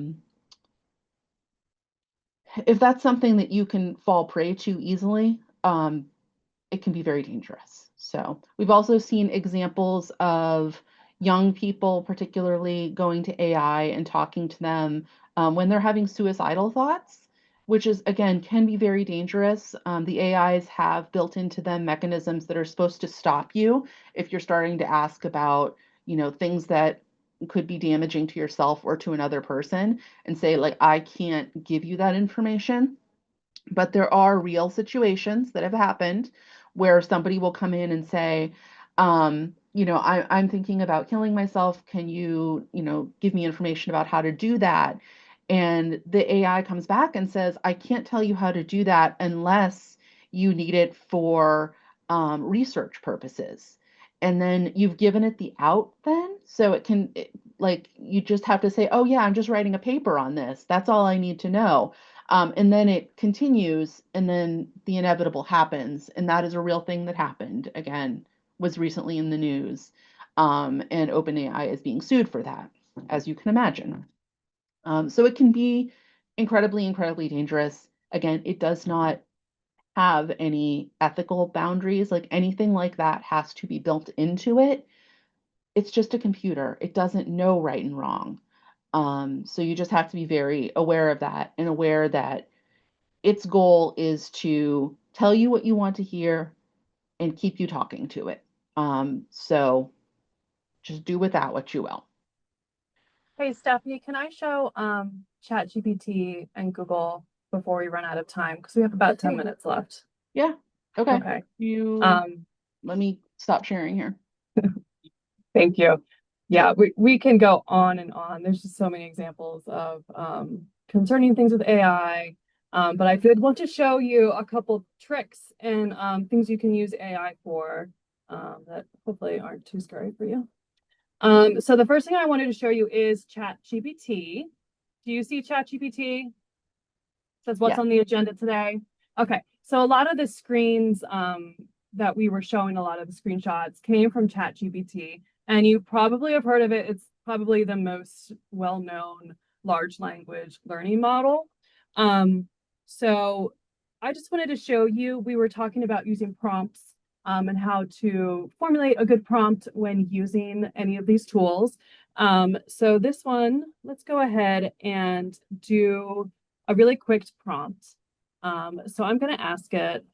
if that's something that you can fall prey to easily, it can be very dangerous. So we've also seen examples of young people, particularly going to AI and talking to them when they're having suicidal thoughts, which is, again, can be very dangerous. The AIs have built into them mechanisms that are supposed to stop you if you're starting to ask about, things that could be damaging to yourself or to another person, and say, like, I can't give you that information. But there are real situations that have happened where somebody will come in and say, I'm thinking about killing myself. Can you, give me information about how to do that? And the AI comes back and says, I can't tell you how to do that unless you need it for research purposes. And then you've given it the out then. So like, you just have to say, oh, yeah, I'm just writing a paper on this. That's all I need to know. And then it continues, and then the inevitable happens. And that is a real thing that happened, again, was recently in the news. And OpenAI is being sued for that, as you can imagine. So it can be incredibly, incredibly dangerous. Again, it does not have any ethical boundaries. Like, anything like that has to be built into it. It's just a computer. It doesn't know right and wrong. So you just have to be very aware of that, and aware that its goal is to tell you what you want to hear and keep you talking to it. So just do with that what you will. Hey, Stephanie, can I show ChatGPT and Google before we run out of time? Because we have about 10 minutes left. Yeah. Okay. Okay. Let me stop sharing here. Thank you. Yeah, we can go on and on. There's just so many examples of concerning things with AI. But I did want to show you a couple tricks and things you can use AI for that hopefully aren't too scary for you. So the first thing I wanted to show you is ChatGPT. Do you see ChatGPT? Says what's on the agenda today. Okay, so a lot of the screens that we were showing, a lot of the screenshots came from ChatGPT, and you probably have heard of it. It's probably the most well-known large language learning model. So I just wanted to show you, we were talking about using prompts and how to formulate a good prompt when using any of these tools. So this one, let's go ahead and do a really quick prompt. So I'm going to ask it.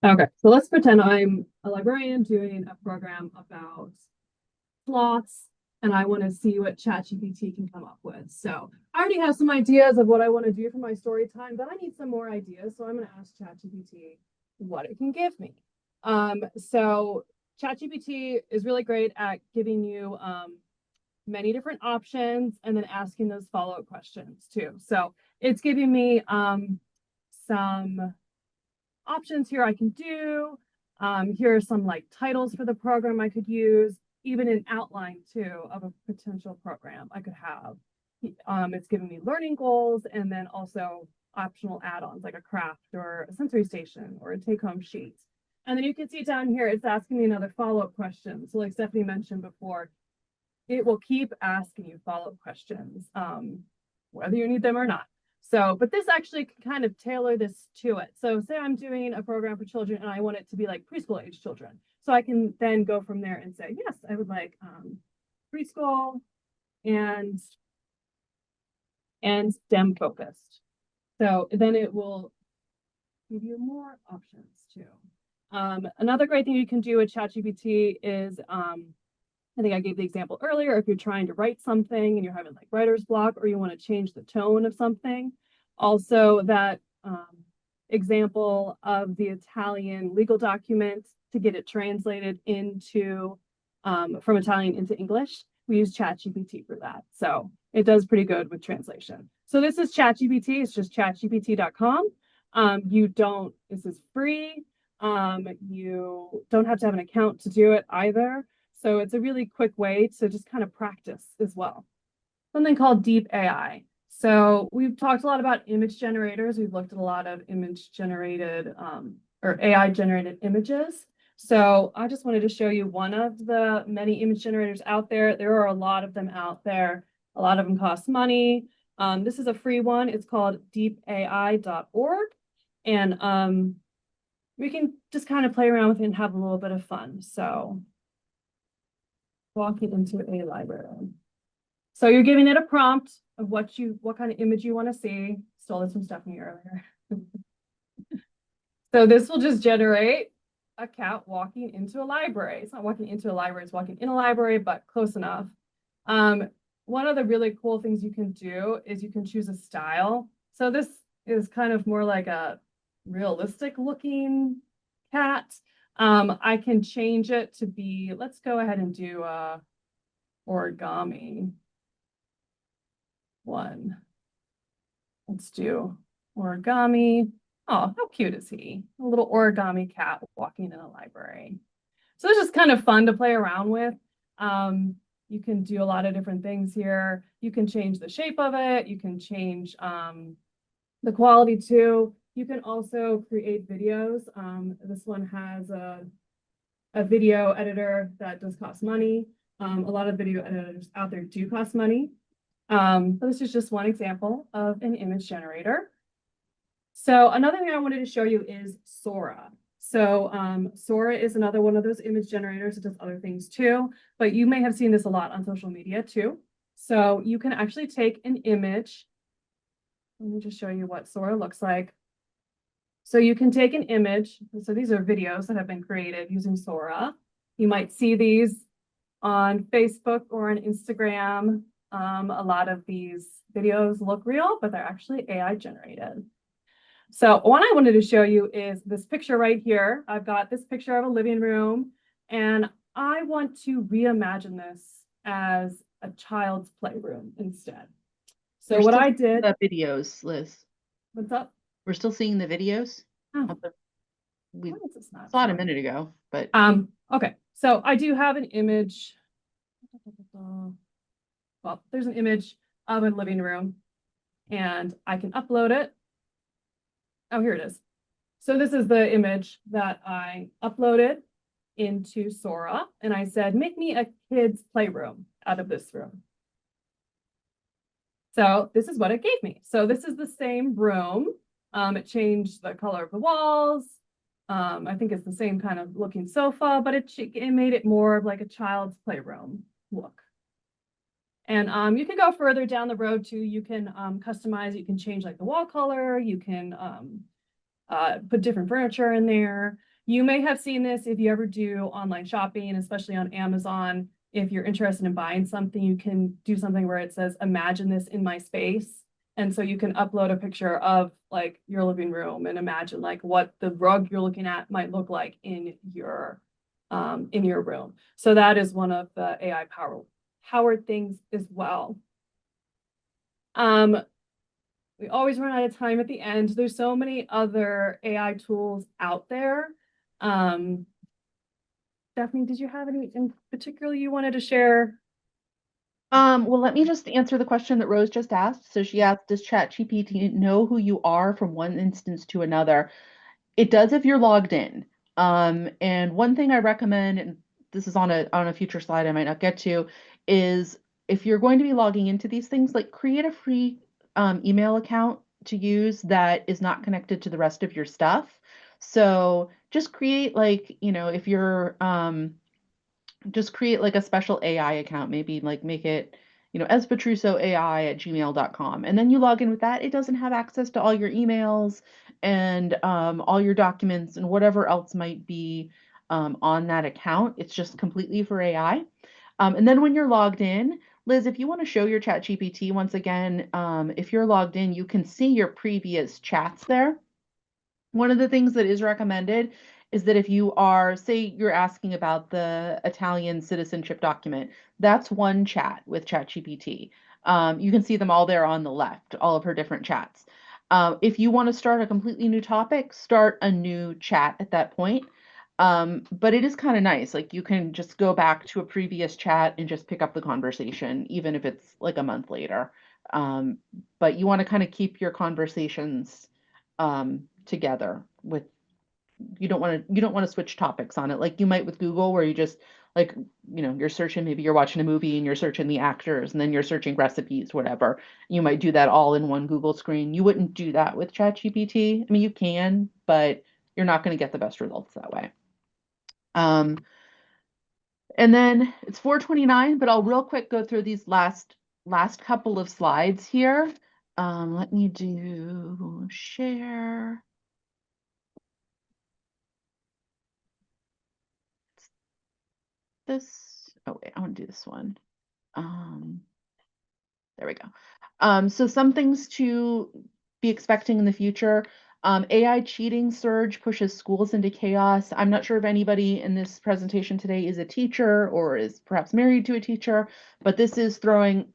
Okay, so let's pretend I'm a librarian doing a program about sloths, and I want to see what ChatGPT can come up with. So I already have some ideas of what I want to do for my story time, but I need some more ideas. So I'm going to ask ChatGPT what it can give me. So ChatGPT is really great at giving you many different options and then asking those follow-up questions too. So it's giving me some options here I can do. Here are some like titles for the program I could use, even an outline too of a potential program I could have. It's giving me learning goals and then also optional add-ons like a craft or a sensory station or a take-home sheet. And then you can see down here, it's asking me another follow-up question. So like Stephanie mentioned before, it will keep asking you follow-up questions, whether you need them or not. So, but this actually can kind of tailor this to it. So say I'm doing a program for children and I want it to be like preschool age children. So I can then go from there and say, yes, I would like preschool and STEM focused. So then it will give you more options too. Another great thing you can do with ChatGPT is, I think I gave the example earlier, if you're trying to write something and you're having like writer's block or you want to change the tone of something. Also that example of the Italian legal document to get it translated into, from Italian into English, we use ChatGPT for that. So it does pretty good with translation. So this is ChatGPT, it's just chatgpt.com. This is free. You don't have to have an account to do it either. So it's a really quick way to just kind of practice as well. Something called Deep AI. So we've talked a lot about image generators. We've looked at a lot of image generated or AI generated images. So I just wanted to show you one of the many image generators out there. There are a lot of them out there. A lot of them cost money. This is a free one. It's called deepai.org. And we can just kind of play around with it and have a little bit of fun. So walking into a library. So you're giving it a prompt of what kind of image you want to see. Stole this from Stephanie earlier. So this will just generate a cat walking into a library. It's not walking into a library, it's walking in a library, but close enough. One of the really cool things you can do is you can choose a style. So this is kind of more like a realistic looking cat. I can change it to be, let's go ahead and do origami one. Let's do origami. Oh, how cute is he? A little origami cat walking in a library. So it's just kind of fun to play around with. You can do a lot of different things here. You can change the shape of it. You can change the quality too. You can also create videos. This one has a video editor that does cost money. A lot of video editors out there do cost money. But this is just one example of an image generator. So another thing I wanted to show you is Sora. So Sora is another one of those image generators. It does other things too, but you may have seen this a lot on social media too. So you can actually take an image. Let me just show you what Sora looks like. So you can take an image. So these are videos that have been created using Sora. You might see these on Facebook or on Instagram. A lot of these videos look real, but they're actually AI generated. So one I wanted to show you is this picture right here. I've got this picture of a living room, and I want to reimagine this as a child's playroom instead. So what I did. The videos, Liz. What's up? We're still seeing the videos. Oh. We saw it a minute ago, but okay. So I do have an image. Well, there's an image of a living room, and I can upload it. Oh, here it is. So this is the image that I uploaded into Sora, and I said, make me a kid's playroom out of this room. So this is what it gave me. So this is the same room. It changed the color of the walls. I think it's the same kind of looking sofa, but it made it more of like a child's playroom look. And you can go further down the road too. You can customize, you can change like the wall color, you can put different furniture in there. You may have seen this if you ever do online shopping, especially on Amazon. If you're interested in buying something, you can do something where it says, imagine this in my space. And so you can upload a picture of like your living room and imagine like what the rug you're looking at might look like in your room. So that is one of the AI powered things as well. We always run out of time at the end. There's so many other AI tools out there. Stephanie, did you have any in particular you wanted to share? Well, let me just answer the question that Rose just asked. So she asked, does ChatGPT know who you are from one instance to another? It does if you're logged in. And one thing I recommend, and this is on a future slide I might not get to, is if you're going to be logging into these things, like create a free email account to use that is not connected to the rest of your stuff. So just create like, if you're just create like a special AI account, maybe like make it, espetrusoai@gmail.com. And then you log in with that. It doesn't have access to all your emails and all your documents and whatever else might be on that account. It's just completely for AI. And then when you're logged in, Liz, if you want to show your ChatGPT once again, if you're logged in, you can see your previous chats there. One of the things that is recommended is that if you are, say you're asking about the Italian citizenship document, that's one chat with ChatGPT. You can see them all there on the left, all of her different chats. If you want to start a completely new topic, start a new chat at that point. But it is kind of nice. Like you can just go back to a previous chat and just pick up the conversation, even if it's like a month later. But you want to kind of keep your conversations together with you don't want to switch topics on it like you might with Google where you just like you're searching, maybe you're watching a movie and you're searching the actors and then you're searching recipes, whatever. You might do that all in one Google screen. You wouldn't do that with ChatGPT. I mean, you can, but you're not going to get the best results that way. And then it's 4:29, but I'll real quick go through these last couple of slides here. Let me do share. This, oh wait, I want to do this one. There we go. So some things to be expecting in the future. AI cheating surge pushes schools into chaos. I'm not sure if anybody in this presentation today is a teacher or is perhaps married to a teacher, but this is throwing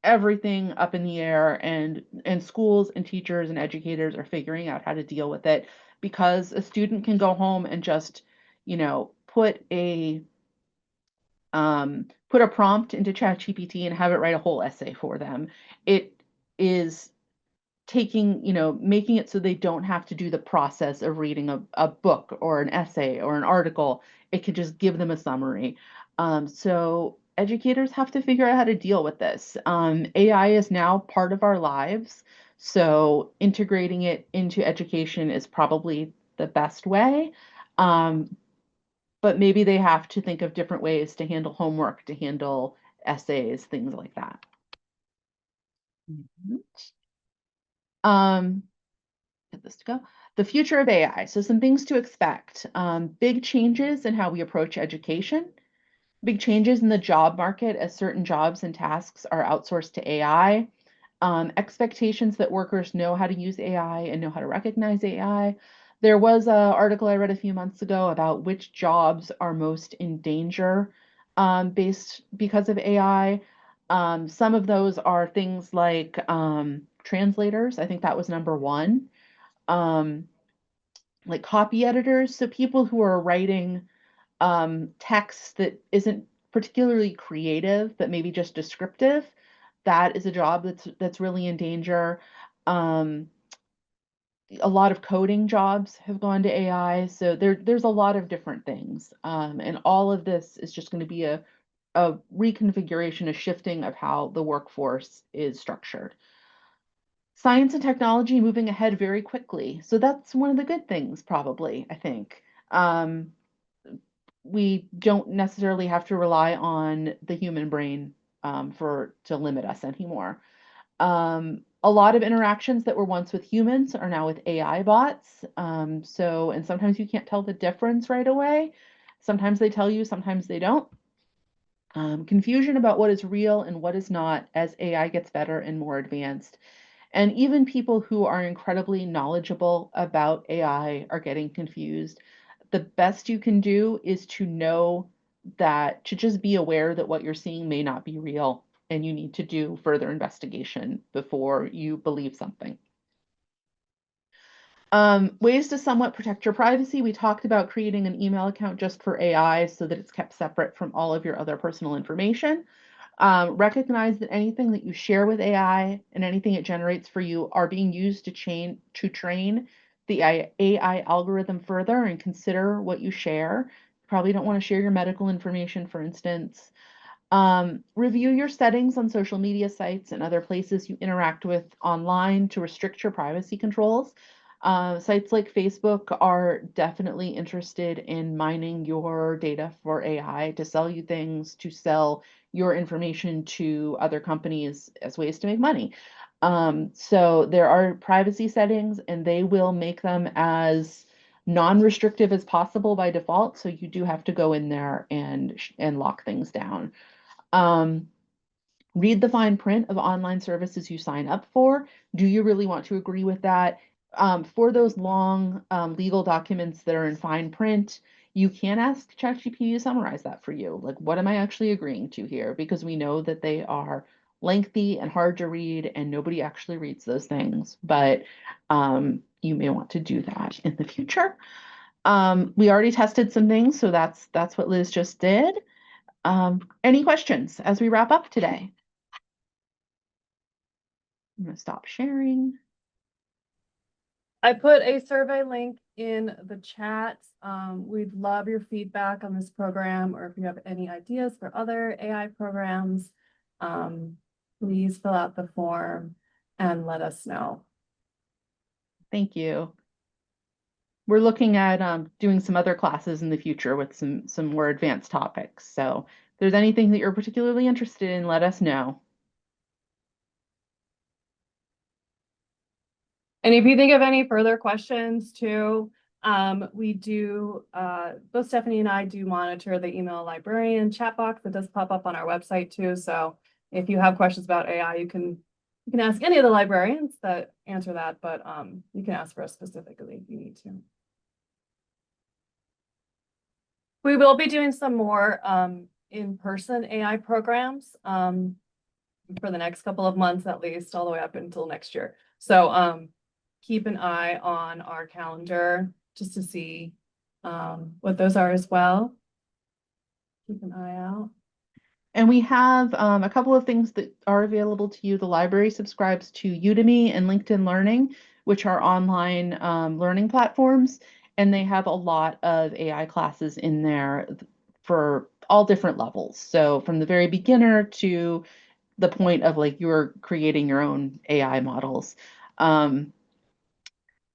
everything up in the air, and schools and teachers and educators are figuring out how to deal with it because a student can go home and just, put a prompt into ChatGPT and have it write a whole essay for them. It is taking, making it so they don't have to do the process of reading a book or an essay or an article. It could just give them a summary. So educators have to figure out how to deal with this. AI is now part of our lives, so integrating it into education is probably the best way. But maybe they have to think of different ways to handle homework, to handle essays, things like that. Get this to go. The future of AI. So some things to expect. Big changes in how we approach education. Big changes in the job market as certain jobs and tasks are outsourced to AI. Expectations that workers know how to use AI and know how to recognize AI. There was an article I read a few months ago about which jobs are most in danger because of AI. Some of those are things like translators. I think that was number one. Like copy editors, so people who are writing text that isn't particularly creative, but maybe just descriptive. That is a job that's really in danger. A lot of coding jobs have gone to AI, so there's a lot of different things, and all of this is just going to be a reconfiguration, a shifting of how the workforce is structured. Science and technology moving ahead very quickly, so that's one of the good things, probably, I think. We don't necessarily have to rely on the human brain to limit us anymore. A lot of interactions that were once with humans are now with AI bots. And sometimes you can't tell the difference right away. Sometimes they tell you, sometimes they don't. Confusion about what is real and what is not as AI gets better and more advanced. And even people who are incredibly knowledgeable about AI are getting confused. The best you can do is to just be aware that what you're seeing may not be real, and you need to do further investigation before you believe something. Ways to somewhat protect your privacy. We talked about creating an email account just for AI so that it's kept separate from all of your other personal information. Recognize that anything that you share with AI and anything it generates for you are being used to train the AI algorithm further, and consider what you share. You probably don't want to share your medical information, for instance. Review your settings on social media sites and other places you interact with online to restrict your privacy controls. Sites like Facebook are definitely interested in mining your data for AI to sell you things, to sell your information to other companies as ways to make money. So there are privacy settings, and they will make them as non-restrictive as possible by default. So you do have to go in there and lock things down. Read the fine print of online services you sign up for. Do you really want to agree with that? For those long legal documents that are in fine print, you can ask ChatGPT to summarize that for you. Like, what am I actually agreeing to here? Because we know that they are lengthy and hard to read, and nobody actually reads those things. But you may want to do that in the future. We already tested some things, so that's what Liz just did. Any questions as we wrap up today? I'm going to stop sharing. I put a survey link in the chat. We'd love your feedback on this program, or if you have any ideas for other AI programs, please fill out the form and let us know. Thank you. We're looking at doing some other classes in the future with some more advanced topics. So if there's anything that you're particularly interested in, let us know. And if you think of any further questions too, we do, both Stephanie and I do monitor the email librarian chat box that does pop up on our website too. So if you have questions about AI, you can ask any of the librarians that answer that, but you can ask for us specifically if you need to. We will be doing some more in-person AI programs for the next couple of months, at least all the way up until next year. So keep an eye on our calendar just to see what those are as well. Keep an eye out. And we have a couple of things that are available to you. The library subscribes to Udemy and LinkedIn Learning, which are online learning platforms, and they have a lot of AI classes in there for all different levels. So from the very beginner to the point of like you're creating your own AI models.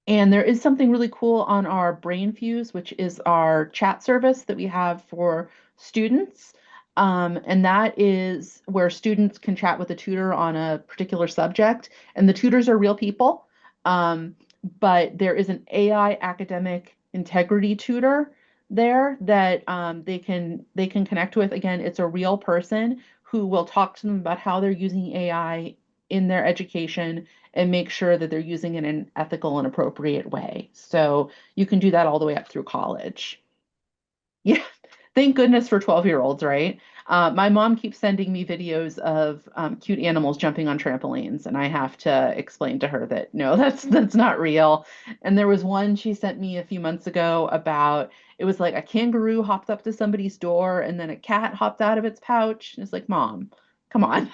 And there is something really cool on our BrainFuse, which is our chat service that we have for students. And that is where students can chat with a tutor on a particular subject. And the tutors are real people. But there is an AI academic integrity tutor there that they can connect with. Again, it's a real person who will talk to them about how they're using AI in their education and make sure that they're using it in an ethical and appropriate way. So you can do that all the way up through college. Yeah, thank goodness for 12-year-olds, right? My mom keeps sending me videos of cute animals jumping on trampolines, and I have to explain to her that no, that's not real. And there was one she sent me a few months ago about it was like a kangaroo hopped up to somebody's door, and then a cat hopped out of its pouch. And it's like, Mom, come on.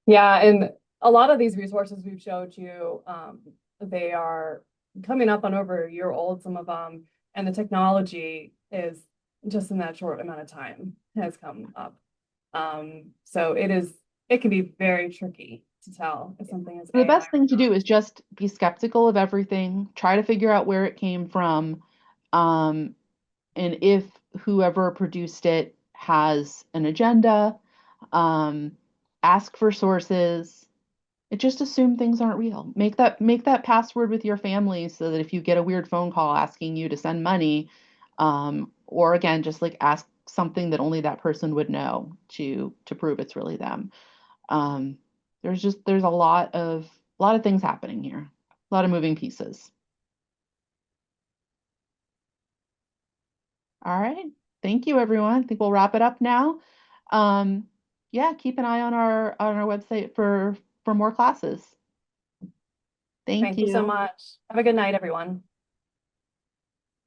Yeah, and a lot of these resources we've showed you, they are coming up on over a year old, some of them, and the technology is just in that short amount of time has come up. So it can be very tricky to tell if something is The AI. best thing to do is just be skeptical of everything, try to figure out where it came from, and if whoever produced it has an agenda, ask for sources. Just assume things aren't real. Make that password with your family so that if you get a weird phone call asking you to send money, or again, just like ask something that only that person would know to prove it's really them. There's a lot of things happening here, a lot of moving pieces. All right, thank you, everyone. I think we'll wrap it up now. Yeah, keep an eye on our website for more classes. Thank you so you. much. Have a good night, everyone.